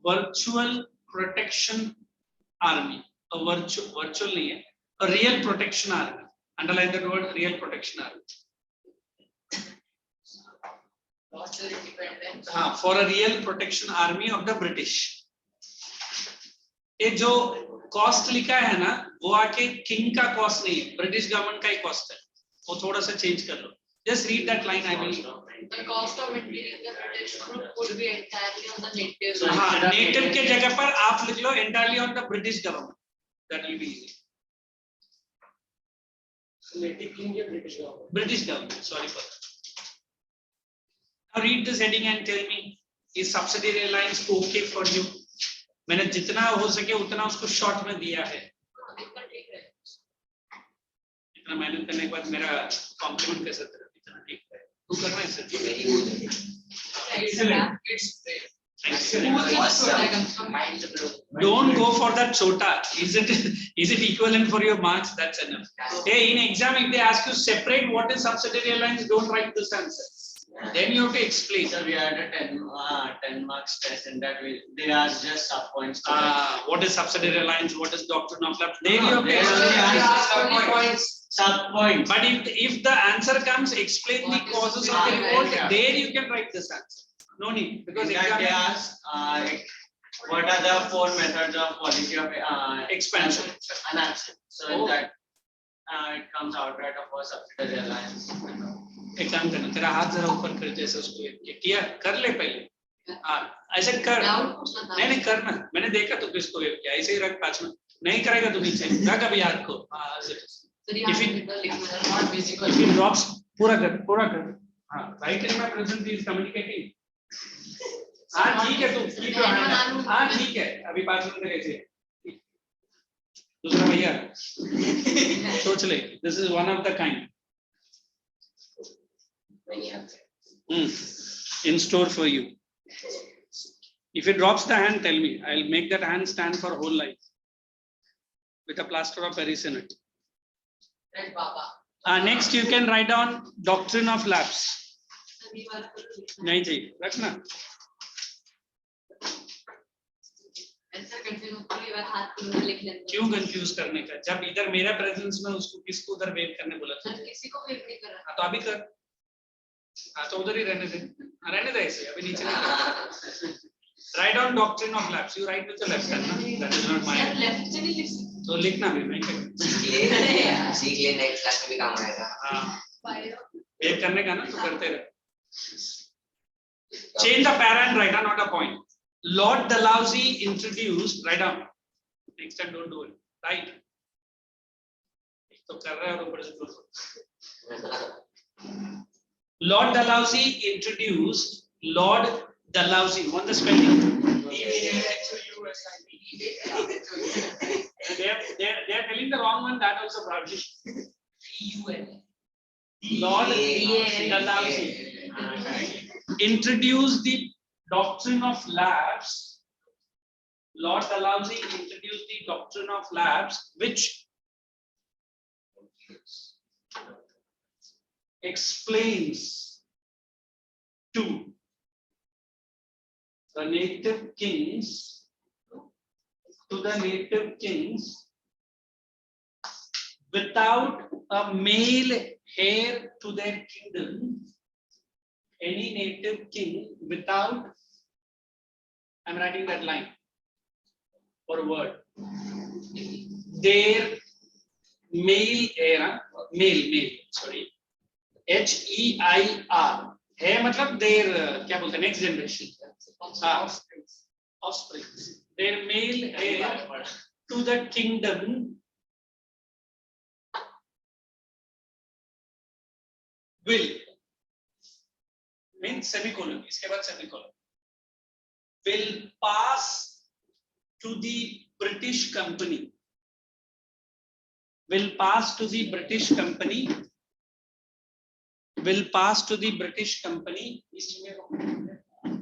Speaker 7: virtual protection army. A virtual नहीं है, a real protection army. Underline the word real protection army.
Speaker 5: lost their independence.
Speaker 7: हाँ, for a real protection army of the British. ये जो cost लिखा है ना, वो आके किंग का कॉस्ट नहीं है, ब्रिटिश गवर्नमेंट का ही कॉस्ट है. वो थोड़ा सा चेंज कर लो. Just read that line. I will.
Speaker 5: The cost of maintaining the British troop would be entirely on the native.
Speaker 7: हाँ, native के जगह पर आप लिख लो entirely on the British government. That will be easy.
Speaker 3: Native king या British government?
Speaker 7: British government. Sorry for that. Now read this heading and tell me, is subsidiary alliance okay for you? मैंने जितना हो सके उतना उसको short में दिया है. इतना मेहनत करने के बाद मेरा कॉम्प्लीमेंट कैसे इतना ठीक है? तू करना है sir.
Speaker 6: Very good.
Speaker 7: Excellent.
Speaker 6: Excellent.
Speaker 7: Don't go for that chota. Is it equivalent for your marks? That's enough. Hey, in exam, if they ask you separate what is subsidiary alliance, don't write this answer. Then you have to explain.
Speaker 3: So we had a 10 marks test, and that they asked just sub points.
Speaker 7: What is subsidiary alliance? What is doctrine of lapse? There you have to
Speaker 3: They
Speaker 7: explain.
Speaker 3: only asked sub points.
Speaker 7: But if the answer comes, explain the causes of the revolt. There you can write this answer. No need, because
Speaker 3: In that they
Speaker 7: exam
Speaker 3: asked what are the 4 methods of policy of
Speaker 7: expansion.
Speaker 3: annexation. So in that it comes out right of a subsidiary alliance.
Speaker 7: एक काम करना, तेरा हाथ जरा ऊपर कर जैसे उसको किया, कर ले पहले. ऐसे कर. नहीं करना, मैंने देखा तो किसको किया, ऐसे ही रख पास में. नहीं करेगा तो नीचे रख अभी हाथ को. If it drops, पूरा कर. हाँ, right in my presence he is communicating. हाँ ठीक है, तू keep your hand up. हाँ ठीक है, अभी 5 मिनट तक ऐसे. दूसरा भैया सोच ले, this is one of the kind. In store for you. If it drops the hand, tell me. I'll make that hand stand for whole life with a plaster of Paris in it. Next, you can write down doctrine of lapse. नहीं चाहिए, रखना. क्यों confuse करने का? जब इधर मेरा presence में उसको किसको उधर वेव करने बोला था?
Speaker 5: किसी को वेव नहीं कर रहा.
Speaker 7: तो अभी कर. हाँ तो उधर ही रहने दे ऐसे, अभी नीचे नहीं कर. Write down doctrine of lapse. You write with the left hand, ना? That is not mine.
Speaker 5: Left से नहीं लिख सकते.
Speaker 7: तो लिखना भी मैं
Speaker 6: सीख ले नेक्स्ट क्लास में भी काम आएगा.
Speaker 7: हाँ. वेव करने का ना तो करते रहे. Change the para and write down, not a point. Lord Dalhousie introduced. Write down. Next time don't do it. Right. तो कर रहा है और ऊपर से Lord Dalhousie introduced Lord Dalhousie. Want the spelling? They are telling the wrong one. That also probably. Lord Dalhousie introduced the doctrine of lapse Lord Dalhousie introduced the doctrine of lapse, which explains to the native kings, without a male heir to their kingdom, any native king without, I'm writing that line or word, their male heir, male, sorry, HEIR, है मतलब their क्या बोलते हैं next generation, offspring, their male heir to the kingdom will, means semicolon, इसके बाद semicolon, will pass to the British company, will pass to the British company,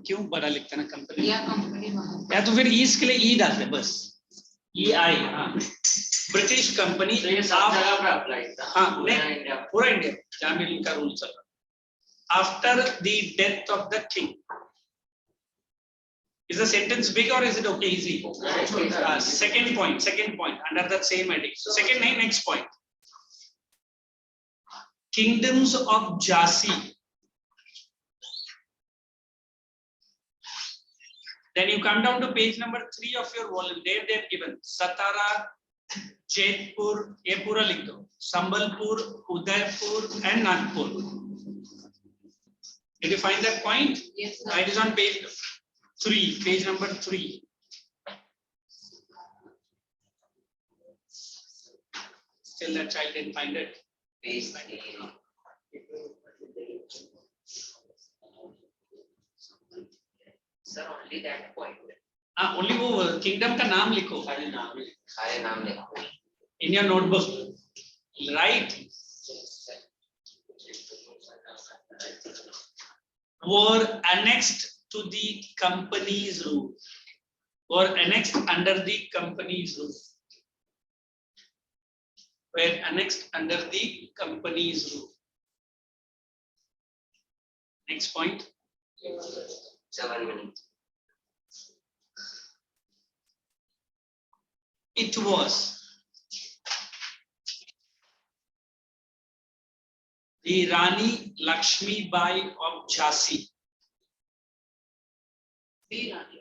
Speaker 7: क्यों बड़ा लिखता है ना कंपनी,
Speaker 5: या कंपनी वहाँ
Speaker 7: या तो फिर ईस्ट के लिए ई डाल दे बस, EI, हाँ, ब्रिटिश कंपनी,
Speaker 3: ये सब जगह पे अप्लाई था,
Speaker 7: हाँ,
Speaker 3: पूरा
Speaker 7: पूरा
Speaker 3: इंडिया
Speaker 7: इंडिया जहाँ भी इनका रूल चल रहा, after the death of the king. Is the sentence big or is it okay, easy? Second point, under that same heading. Second name, next point. Kingdoms of Jhansi. Then you come down to page number 3 of your volume. There they have given Satara, Jaipur, ये पूरा लिख दो, Sambalpur, Udaipur and Nagpur. Did you find that point?
Speaker 5: Yes, sir.
Speaker 7: It is on page 3, page number 3. Still that child didn't find it.
Speaker 6: Page
Speaker 5: Sir, only that point.
Speaker 7: Only वो kingdom का नाम लिखो.
Speaker 6: सारे नाम लिखो.
Speaker 7: In your notebook. Right. Were annexed to the company's rule. Were annexed under the company's rule. Were annexed under the company's rule. Next point.
Speaker 6: 7 minutes.
Speaker 7: It was the Rani Lakshmi Bai of Jhansi.
Speaker 5: The Rani.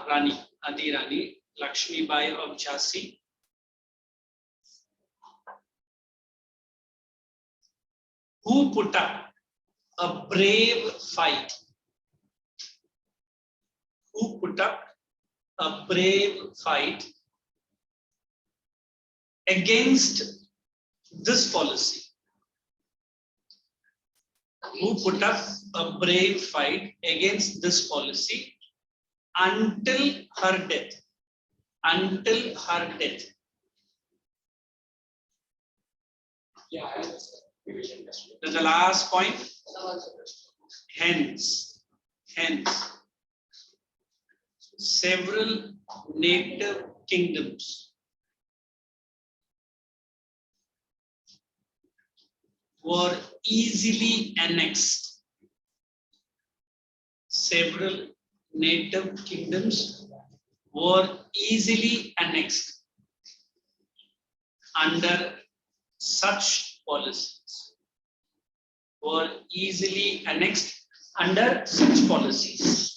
Speaker 7: Rani, the Rani Lakshmi Bai of Jhansi, who put up a brave fight. Who put up a brave fight against this policy. Who put up a brave fight against this policy until her death. Until her death. Then the last point. Hence, several native kingdoms were easily annexed. Several native kingdoms were easily annexed under such policies. Were easily annexed under such policies.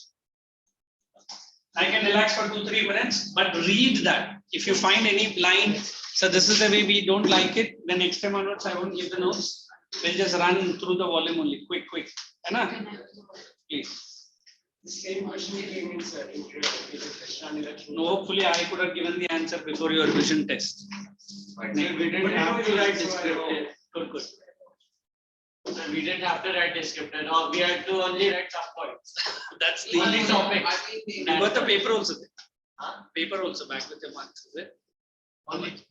Speaker 7: I can relax for 2-3 minutes, but read that. If you find any line, so this is the way we don't like it, then next time onwards I won't give the notes. We'll just run through the volume only, quick. Hai na? Please.
Speaker 3: The same question came in, sir.
Speaker 7: No, hopefully I could have given the answer before your vision test.
Speaker 3: But we didn't have to write descriptive.
Speaker 7: Good.
Speaker 3: We didn't have to write descriptive. No, we had to only write some points.
Speaker 7: That's the
Speaker 3: Only topics.
Speaker 7: You got the paper also there. Paper also back with the marks, is it?
Speaker 3: Only.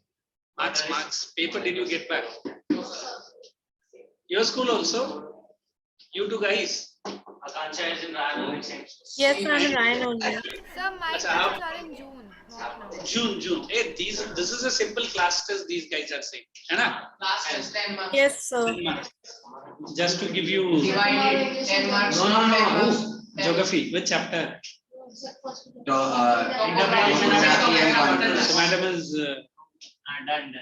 Speaker 7: Marks. Paper did you get back? Your school also? You two guys?
Speaker 3: Akansha is in Ryan only same.
Speaker 8: Yes, I'm Ryan only.
Speaker 1: Sir, my
Speaker 7: Acha,
Speaker 1: classes are in June.
Speaker 7: June. Hey, this is a simple class test these guys are saying, है ना?
Speaker 5: Last is 10 marks.
Speaker 8: Yes, sir.
Speaker 7: 10 marks. Just to give you
Speaker 5: Divided 10 marks.
Speaker 6: No.
Speaker 5: 10 marks.
Speaker 7: geography. Which chapter?
Speaker 6: Interpretation of geography and controls.
Speaker 7: So madam is
Speaker 3: Done.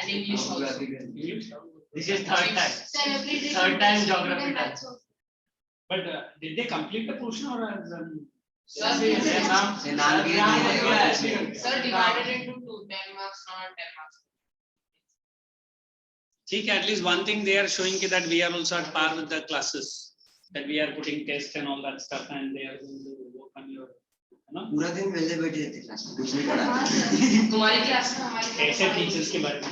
Speaker 5: And English also.
Speaker 3: This is third time geography done.
Speaker 7: but did they complete the portion or
Speaker 5: Sir, Sir, divided into 2, 10 marks, not 10 marks.
Speaker 7: ठीक है, at least one thing they are showing that we are also at par with the classes, that we are putting tests and all that stuff and they are going to work on your, you know,
Speaker 6: पूरा दिन पहले बैठे रहते class में कुछ नहीं पढ़ा
Speaker 5: तुम्हारी क्लास में हमारी
Speaker 7: ऐसे टीचर्स के बारे में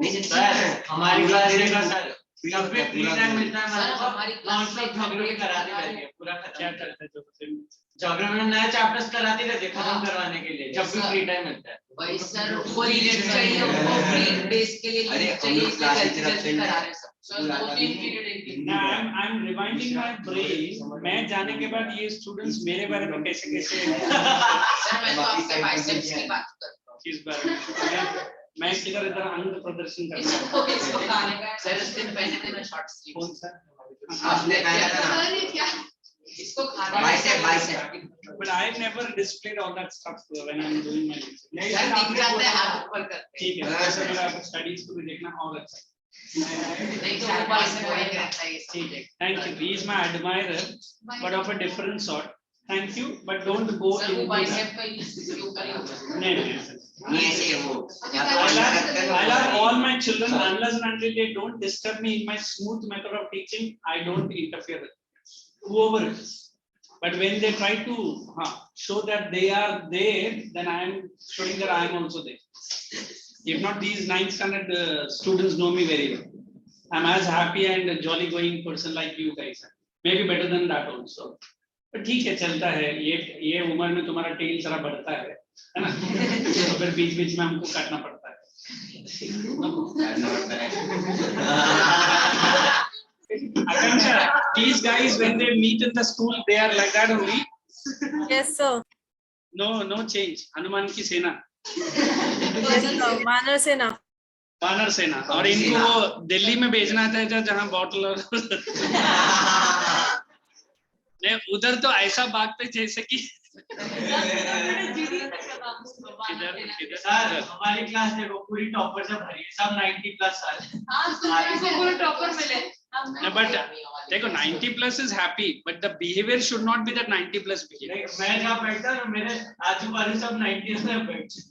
Speaker 6: नहीं
Speaker 3: सर हमारी क्लास देखा सर जब भी फ्री टाइम मिलता है
Speaker 5: सर हमारी
Speaker 3: नॉन
Speaker 5: क्लास
Speaker 3: स्टॉप ज्योग्राफी कराते रहते हैं पूरा
Speaker 7: क्या
Speaker 3: खत्म
Speaker 7: करते हैं जो
Speaker 3: ज्योग्राफी में नए चैप्टर्स कराते रहते हैं खत्म करवाने के लिए जब भी फ्री टाइम मिलता है
Speaker 5: वही सर वो लीड चाहिए वो फ्री बेस के लिए
Speaker 6: अरे,
Speaker 5: lead चाहिए
Speaker 6: हम लोग
Speaker 5: इसलिए
Speaker 6: class
Speaker 5: जल्दी
Speaker 6: इतना
Speaker 5: जल्दी
Speaker 6: attend
Speaker 5: करा रहे हैं सब सर 2-3 पीरियड एक दिन
Speaker 7: I'm rewinding my brain, मैं जाने के बाद ये स्टूडेंट्स मेरे बारे में कैसे
Speaker 5: सर मैं तो आपके बाइसेप्स की बात कर रहा हूँ
Speaker 7: किस बारे में मैं किधर इधर अंग प्रदर्शन करना
Speaker 5: इसको खाने का सर उस दिन पहने थे ना शॉर्ट स्लीव
Speaker 7: कौन सा
Speaker 6: आपने कहा था ना
Speaker 5: इसको खाने
Speaker 6: bicep
Speaker 7: but I never displayed all that stuff when I'm doing my lecture.
Speaker 5: Sir दिख जाते हैं हाथ ऊपर करते
Speaker 7: ठीक है वैसे मेरा स्टडीज को भी देखना और अच्छा
Speaker 5: नहीं तो ऊपर से कोई नहीं रहता है
Speaker 7: ठीक है thank you he is my admirer but of a different sort thank you but don't go
Speaker 5: sir वो
Speaker 7: into
Speaker 5: बाइसेप
Speaker 7: that
Speaker 5: का इसके ऊपर ही होता है
Speaker 7: नहीं
Speaker 6: नहीं ऐसे ही वो या तो
Speaker 7: I love all my children unless and until they don't disturb me in my smooth method of teaching I don't interfere with whoever it is. But when they try to show that they are there, then I am showing that I am also there. If not, these 9th standard students know me very well. I am as happy and jolly going person like you guys are. Maybe better than that also. But ठीक है चलता है ये उम्र में तुम्हारा tell जरा बढ़ता है ना तो फिर बीच बीच में हमको काटना पड़ता है Akansha, these guys when they meet in the school they are like that only.
Speaker 8: Yes, sir.
Speaker 7: No change. Hanuman की सेना
Speaker 8: Yes, sir. Manar Sena.
Speaker 7: वानर सेना और इनको वो दिल्ली में भेजना था जहाँ बॉटल और नहीं उधर तो ऐसा भागते जैसे कि
Speaker 3: सर हमारी क्लास देखो पूरी टॉपर से भरी है सब 90 प्लस साल
Speaker 5: हाँ सुन पूरे टॉपर मिले
Speaker 7: but देखो 90 plus is happy but the behavior should not be that 90 plus behavior.
Speaker 3: मैं जहाँ बैठता हूँ मेरे आजू बाजू सब 90 में बैठते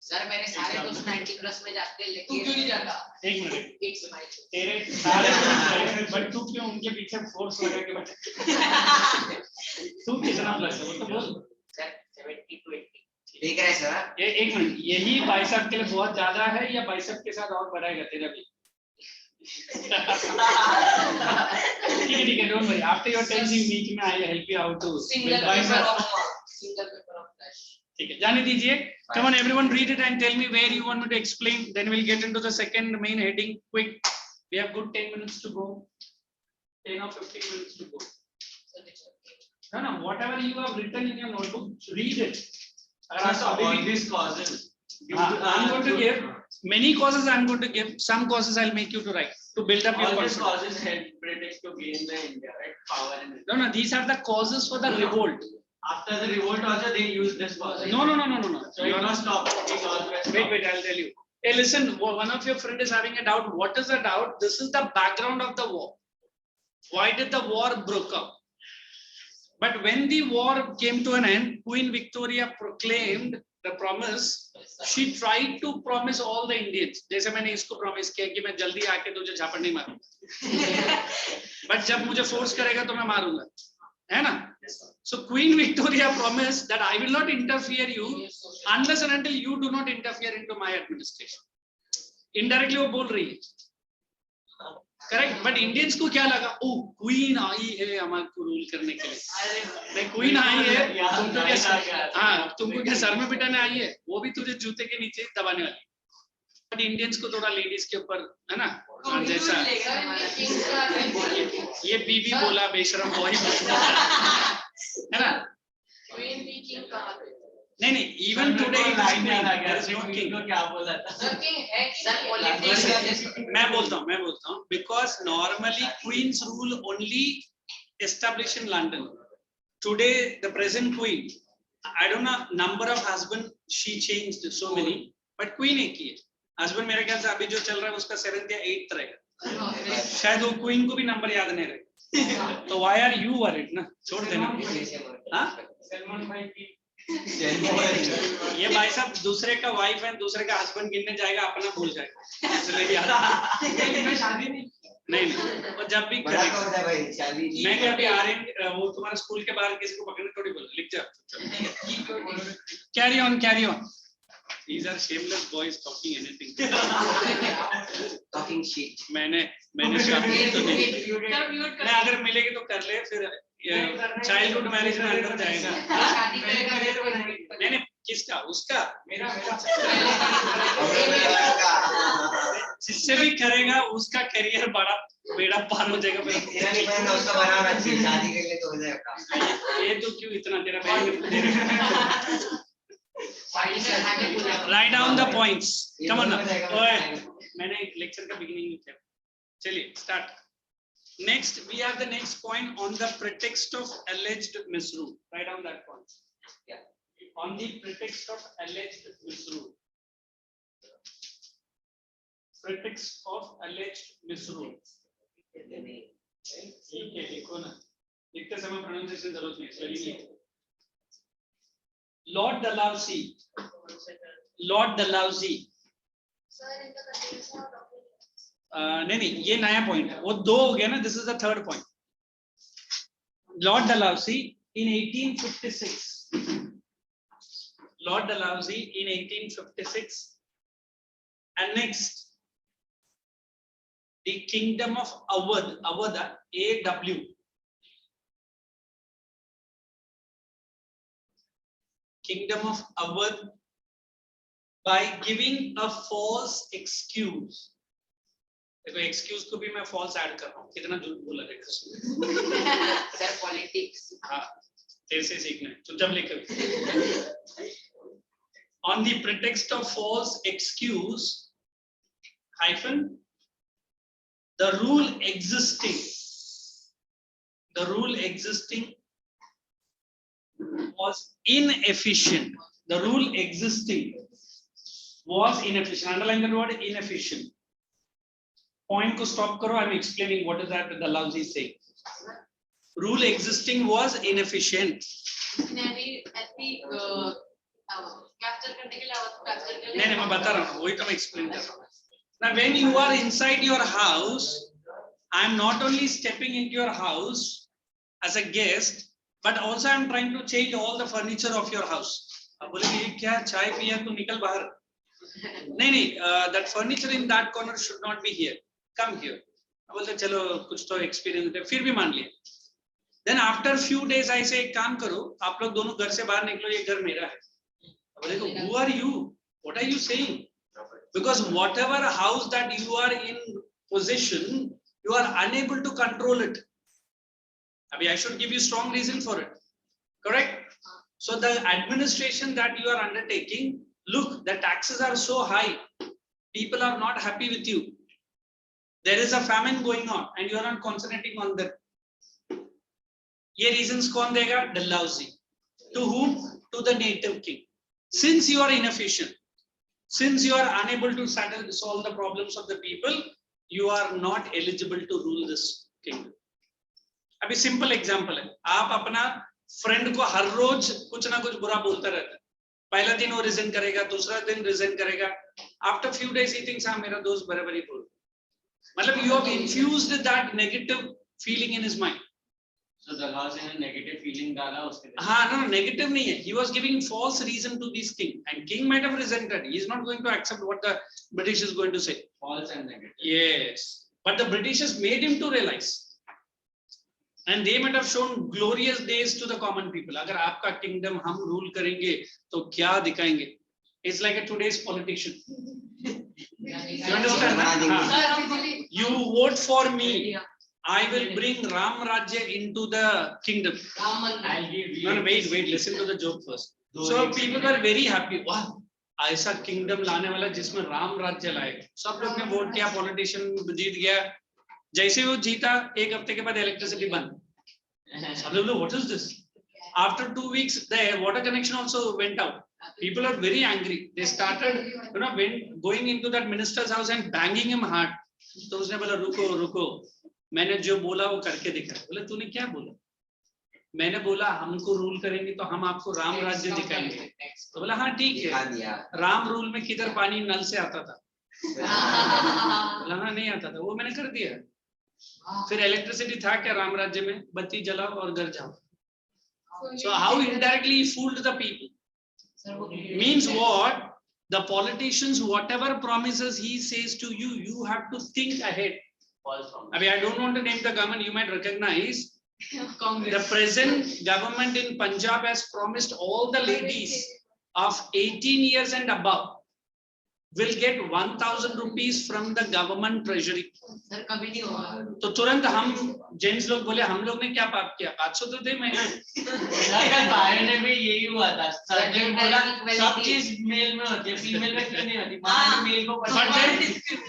Speaker 5: सर मेरे सारे दोस्त 90 प्लस में जाते हैं लेकिन तू क्यों नहीं जाता
Speaker 7: एक मिनट
Speaker 5: एक स्माइल
Speaker 7: तेरे सारे बट तू क्यों उनके पीछे फोर्स लगा के बैठे तू कितना प्लस है वो तो बोल
Speaker 5: सर 70 to 80
Speaker 6: ठीक है सर
Speaker 7: ये एक मिनट यही बाइसेप के लिए बहुत ज्यादा है या बाइसेप के साथ और बढ़ाएगा तेरा भी ठीक है don't worry after your 10th week में I help you how to
Speaker 5: single paper of flash
Speaker 7: ठीक है जाने दीजिए come on everyone read it and tell me where you want me to explain then we'll get into the second main heading quick we have good 10 minutes to go 10 or 15 minutes to go no whatever you have written in your notebook read it
Speaker 3: all these causes
Speaker 7: I'm going to give many causes I'm going to give some causes I'll make you to write to build up your
Speaker 3: all these
Speaker 7: confidence
Speaker 3: causes help British to gain the India right power in India.
Speaker 7: no these are the causes for the revolt
Speaker 3: After the revolt also they use this cause.
Speaker 7: no
Speaker 3: So you must stop.
Speaker 7: wait I'll tell you hey listen one of your friend is having a doubt what is the doubt this is the background of the war why did the war broke up but when the war came to an end Queen Victoria proclaimed the promise she tried to promise all the Indians जैसे मैंने इसको promise किया कि मैं जल्दी आके तुझे झापड़ नहीं मारूंगा but जब मुझे force करेगा तो मैं मारूंगा है ना so Queen Victoria promised that I will not interfere you unless and until you do not interfere into my administration indirectly वो बोल रही है करेक्ट बट इंडियंस को क्या लगा ओ क्वीन आई है हमारे को रूल करने के लिए नहीं क्वीन आई है तुमको क्या सर में बिठाने आई है वो भी तुझे जूते के नीचे दबाने वाली बट इंडियंस को थोड़ा लेडीज के ऊपर है ना जैसा ये बीबी बोला बेशरम वही है ना नहीं, even today it is queen. There is no king.
Speaker 3: क्या बोला था?
Speaker 5: Sir, king है कि sir politics.
Speaker 7: मैं बोलता हूँ, because normally queens rule only established in London. Today the present queen, I don't know number of husband she changed so many, but queen एक ही है. Husband मेरे ख्याल से अभी जो चल रहा है उसका 7th या 8th रहेगा. शायद वो queen को भी नंबर याद नहीं रहेगा. तो why are you worried ना? छोड़ देना. हाँ? ये भाई साहब दूसरे का वाइफ है, दूसरे का हस्बैंड गिनने जाएगा, अपना भूल जाएगा. इसलिए याद. नहीं, वो जब भी
Speaker 6: बड़ा तो होता है भाई, शादी नहीं
Speaker 7: मैं क्या अभी आ रहे हैं, वो तुम्हारे स्कूल के बाहर किसी को पकड़ने थोड़ी बोला, लिख जा. Carry on. These are shameless boys talking anything.
Speaker 6: talking shit.
Speaker 7: मैंने शादी तो नहीं.
Speaker 5: Sir, mute कर.
Speaker 7: नहीं, अगर मिलेगी तो कर ले, फिर चाइल्डहुड मैरिज में अंदर जाएगा.
Speaker 5: शादी करेगा
Speaker 7: नहीं, किसका? उसका. जिससे भी करेगा उसका करियर बड़ा बेड़ा पार हो जाएगा.
Speaker 6: तेरा नहीं बहन उसका बनाना चाहिए, शादी कर ले तो हो जाएगा.
Speaker 7: ये तो क्यों इतना तेरा बहन Write down the points. Come on now. मैंने लेक्चर का बिगिनिंग नहीं किया. चलिए start. Next, we have the next point on the pretext of alleged misrule. Write down that point.
Speaker 6: Yeah.
Speaker 7: On the pretext of alleged misrule. Pretext of alleged misrule. ठीक है, लिखो ना. लिखते समय pronunciation जरूरत नहीं है. चलिए लिखो. Lord Dalhousie. नहीं, ये नया पॉइंट है. वो 2 हो गया ना. This is the third point. Lord Dalhousie in 1856. Lord Dalhousie in 1856 annexed the kingdom of Awadh, A-W. Kingdom of Awadh by giving a false excuse. देखो excuse को भी मैं false ऐड कर रहा हूँ. कितना झूठ बोला देखो.
Speaker 5: Sir, politics.
Speaker 7: हाँ, तेरे से सीखना है. चुपचाप लिखो. On the pretext of false excuse, hyphen, the rule existing was inefficient. The rule existing was inefficient. Underline the word inefficient. Point को stop करो. I'm explaining what is that Dalhousie is saying. Rule existing was inefficient.
Speaker 5: Capture करने के लिए आवाज capture कर ले.
Speaker 7: नहीं, मैं बता रहा हूँ. वही तो मैं explain कर रहा हूँ. Now, when you are inside your house, I am not only stepping into your house as a guest, but also I am trying to change all the furniture of your house. अब बोलेंगे ये क्या, चाय पिया तो निकल बाहर. नहीं, that furniture in that corner should not be here. Come here. अब बोलते चलो कुछ तो experience है, फिर भी मान लिया. Then after few days I say एक काम करो, आप लोग दोनों घर से बाहर निकलो, ये घर मेरा है. अब बोलेंगे who are you? What are you saying? Because whatever house that you are in possession, you are unable to control it. I should give you strong reason for it. Correct? So the administration that you are undertaking, look, the taxes are so high. People are not happy with you. There is a famine going on and you are not concentrating on that. Ye reasons kaun dega? Dalhousie. To whom? To the native king. Since you are inefficient, since you are unable to solve the problems of the people, you are not eligible to rule this kingdom. अभी simple example है. आप अपना friend को हर रोज कुछ ना कुछ बुरा बोलता रहता है. पहला दिन वो रिजाइन करेगा, दूसरा दिन रिजाइन करेगा. After few days he thinks हाँ मेरा दोस्त बराबर ही बोल. मतलब you have infused that negative feeling in his mind.
Speaker 3: So Dalhousie ने negative feeling डाला उसके.
Speaker 7: हाँ, no, negative नहीं है. He was giving false reason to this king, and king might have resented. He is not going to accept what the British is going to say.
Speaker 3: False and negative.
Speaker 7: Yes, but the Britishers made him to realize, and they might have shown glorious days to the common people. अगर आपका kingdom हम rule करेंगे तो क्या दिखाएंगे? It's like a today's politician. You understand? You vote for me. I will bring Ram Rajya into the kingdom. No, wait, listen to the joke first. So people were very happy. Wow, ऐसा kingdom लाने वाला जिसमें राम राज्य लाएगा. सब लोग ने vote किया, politician जीत गया. जैसे वो जीता, एक हफ्ते के बाद इलेक्ट्रिसिटी बंद. सब लोग, what is this? After 2 weeks, the water connection also went out. People are very angry. They started, going into that minister's house and banging him hard. तो उसने बोला रुको, मैंने जो बोला वो करके दिखा. बोले तूने क्या बोला? मैंने बोला हमको रूल करेंगे तो हम आपको राम राज्य दिखाएंगे. तो बोला हाँ ठीक है. राम रूल में किधर पानी नल से आता था? बोला हाँ नहीं आता था, वो मैंने कर दिया. फिर इलेक्ट्रिसिटी था क्या राम राज्य में? बत्ती जलाओ और घर जाओ. So how indirectly he fooled the people? Means what? The politicians, whatever promises he says to you, you have to think ahead. I mean, I don't want to name the government. You might recognize the present government in Punjab has promised all the ladies of 18 years and above will get 1,000 rupees from the government treasury.
Speaker 5: Sir कभी नहीं होगा.
Speaker 7: तो तुरंत हम gents लोग बोले हम लोग ने क्या पाप किया? 500 तो दे महीना.
Speaker 4: बाहर में भी यही हुआ था. सर ने बोला सब चीज मेल में होती है, फीमेल में क्यों नहीं होती? मेल को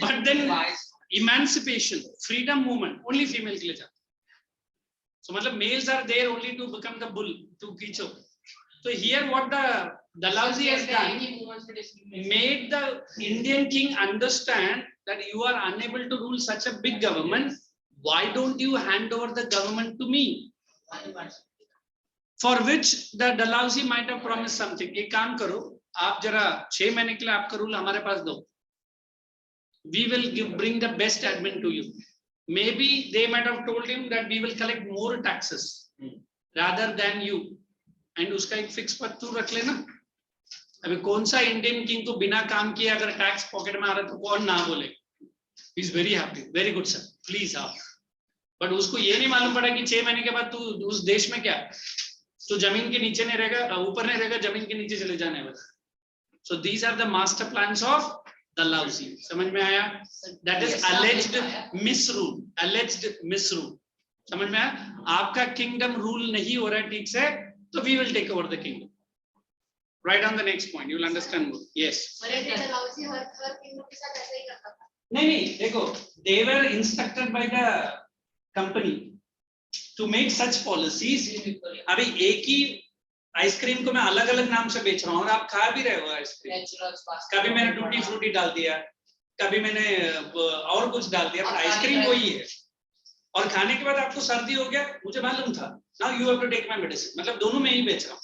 Speaker 7: but then emancipation, freedom movement, only female के लिए जाता. So मतलब males are there only to become the bull, to खींचो. So here what the Dalhousie has done, made the Indian king understand that you are unable to rule such a big government. Why don't you hand over the government to me? For which the Dalhousie might have promised something. एक काम करो, आप जरा 6 महीने के लिए आपका rule हमारे पास दो. We will bring the best admin to you. Maybe they might have told him that we will collect more taxes rather than you. And उसका एक फिक्स पर तू रख लेना. अभी कौन सा इंडियन किंग को बिना काम किए अगर टैक्स पॉकेट में आ रहा है तो कौन ना बोले? He is very happy, very good sir, please आओ. बट उसको ये नहीं मालूम पड़ा कि 6 महीने के बाद तू उस देश में क्या, तो जमीन के नीचे नहीं रहेगा, ऊपर नहीं रहेगा, जमीन के नीचे चले जाने वाला. So these are the master plans of Dalhousie. समझ में आया? That is alleged misrule. Alleged misrule. समझ में आया? आपका किंगडम रूल नहीं हो रहा है ठीक से, तो we will take over the kingdom. Right on the next point, you will understand more. Yes. नहीं, देखो, they were instructed by the company to make such policies. अभी एक ही आइसक्रीम को मैं अलग अलग नाम से बेच रहा हूँ और आप खा भी रहे हो आइसक्रीम. कभी मैंने टूटी फ्रूटी डाल दिया, कभी मैंने और कुछ डाल दिया, बट आइसक्रीम वही है. और खाने के बाद आपको सर्दी हो गया, मुझे मालूम था. Now you have to take my medicine. मतलब दोनों में ही बेच रहा हूँ.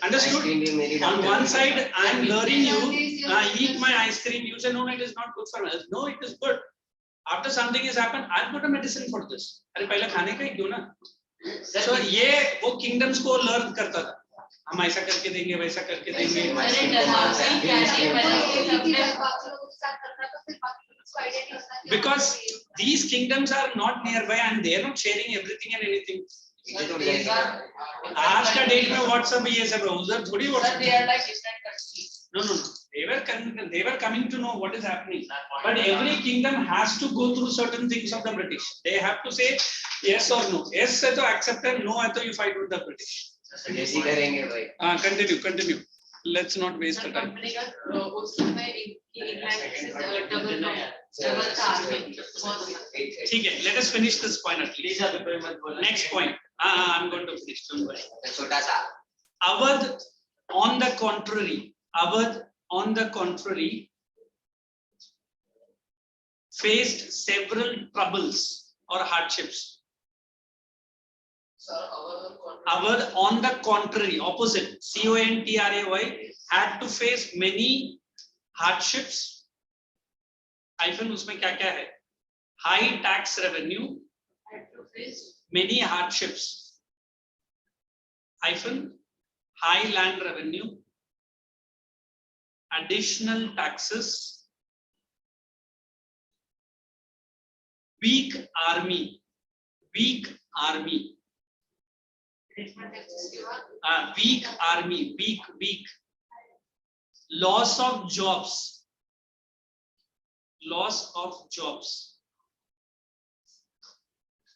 Speaker 7: Understood? On one side, I am luring you. Eat my ice cream. You say no, it is not good for me. No, it is good. After something has happened, I've got a medicine for this. अरे पहले खाने का ही क्यों ना? So ये वो kingdoms को learn करता था. हम ऐसा करके देंगे, वैसा करके देंगे. Because these kingdoms are not nearby and they are not sharing everything and anything. आज का डेट में WhatsApp ये सब है, उधर थोड़ी WhatsApp. No. They were coming to know what is happening. But every kingdom has to go through certain things of the British. They have to say yes or no. Yes है तो accepted, no है तो you fight with the British.
Speaker 6: जैसी करेंगे भाई.
Speaker 7: Continue. Let's not waste the time. ठीक है, let us finish this point at least. Next point. I'm going to finish. Don't worry.
Speaker 6: छोटा सा.
Speaker 7: Awadh, on the contrary, faced several troubles or hardships. Awadh, on the contrary, opposite, CONTRAY, had to face many hardships. Hyphen उसमें क्या क्या है? High tax revenue, many hardships. Hyphen, high land revenue, additional taxes, weak army, weak loss of jobs,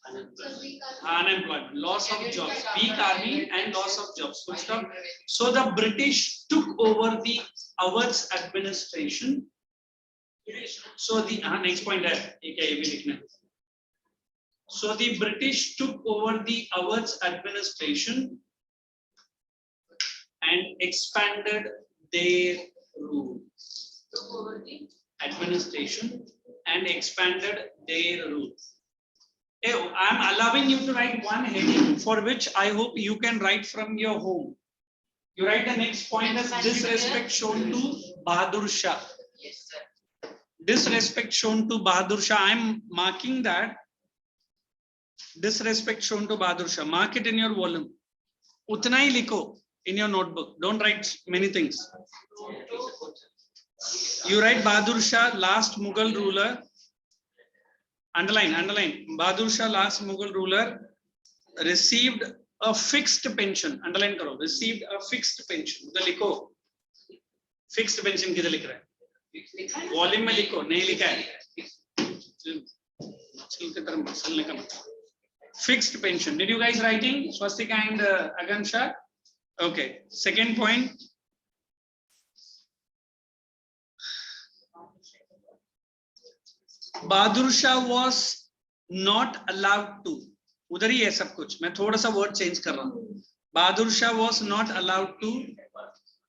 Speaker 7: Unemployment, loss of jobs, weak army and loss of jobs. Full stop. So the British took over the Awadh's administration. So the next point है. So the British took over the Awadh's administration and expanded their rule. Administration and expanded their rule. I am allowing you to write one heading for which I hope you can write from your home. You write the next point as disrespect shown to Bahadur Shah.
Speaker 5: Yes, sir.
Speaker 7: Disrespect shown to Bahadur Shah. I am marking that. Disrespect shown to Bahadur Shah. Mark it in your volume. Utna hi likho in your notebook. Don't write many things. You write Bahadur Shah, last Mughal ruler. Underline. Bahadur Shah, last Mughal ruler, received a fixed pension. Underline karo. Received a fixed pension. The likho. Fixed pension किधर लिख रहा है? Volume में लिखो. नहीं लिखा है. मछली की तरह मसलने का मतलब. Fixed pension. Did you guys writing Swastika and Agansha? Okay. Second point. Bahadur Shah was not allowed to. उधर ही है सब कुछ. मैं थोड़ा सा word change कर रहा हूँ. Bahadur Shah was not allowed to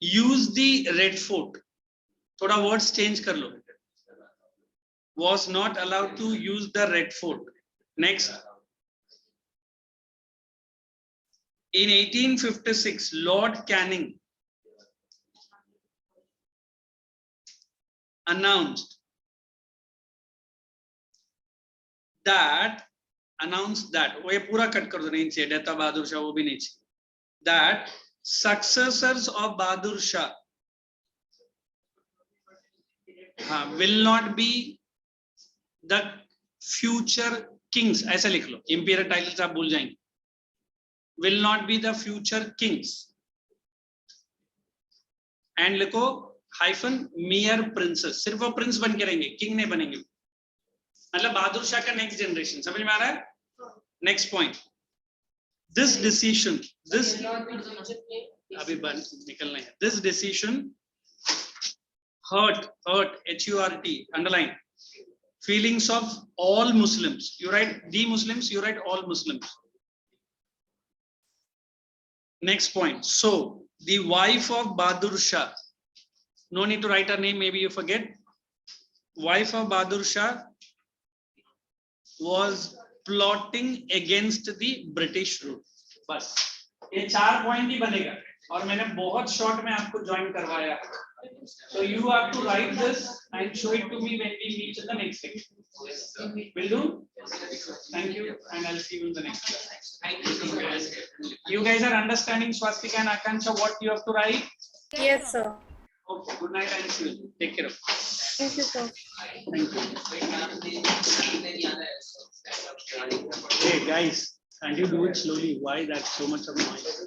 Speaker 7: use the Red Fort. थोड़ा words change कर लो. Was not allowed to use the Red Fort. Next. In 1856, Lord Canning announced that वो ये पूरा कट कर दो नहीं चाहिए डेथ ऑफ बहादुर शाह वो भी नहीं चाहिए that successors of Bahadur Shah will not be the future kings. ऐसा लिख लो. Imperial titles आप भूल जाएंगे. Will not be the future kings. And लिखो hyphen mere princes. सिर्फ वो prince बन के रहेंगे, king नहीं बनेंगे. मतलब बहादुर शाह का next generation. समझ में आ रहा है? Next point. This decision, this अभी निकलना है. This decision hurt, H-U-R-T, underline, feelings of all Muslims. You write the Muslims, you write all Muslims. Next point. So, the wife of Bahadur Shah, no need to write her name, maybe you forget. Wife of Bahadur Shah was plotting against the British rule. बस ये 4 point ही बनेगा और मैंने बहुत short में आपको join करवाया. So you have to write this and show it to me when we meet in the next section. Will do? Thank you, and I'll see you in the next class. You guys are understanding Swastika and Akansha what you have to write?
Speaker 8: Yes, sir.
Speaker 7: Okay, good night and see you. Take care of.
Speaker 8: Thank you, sir.
Speaker 7: Hey guys, can you do it slowly? Why that's so much of noise?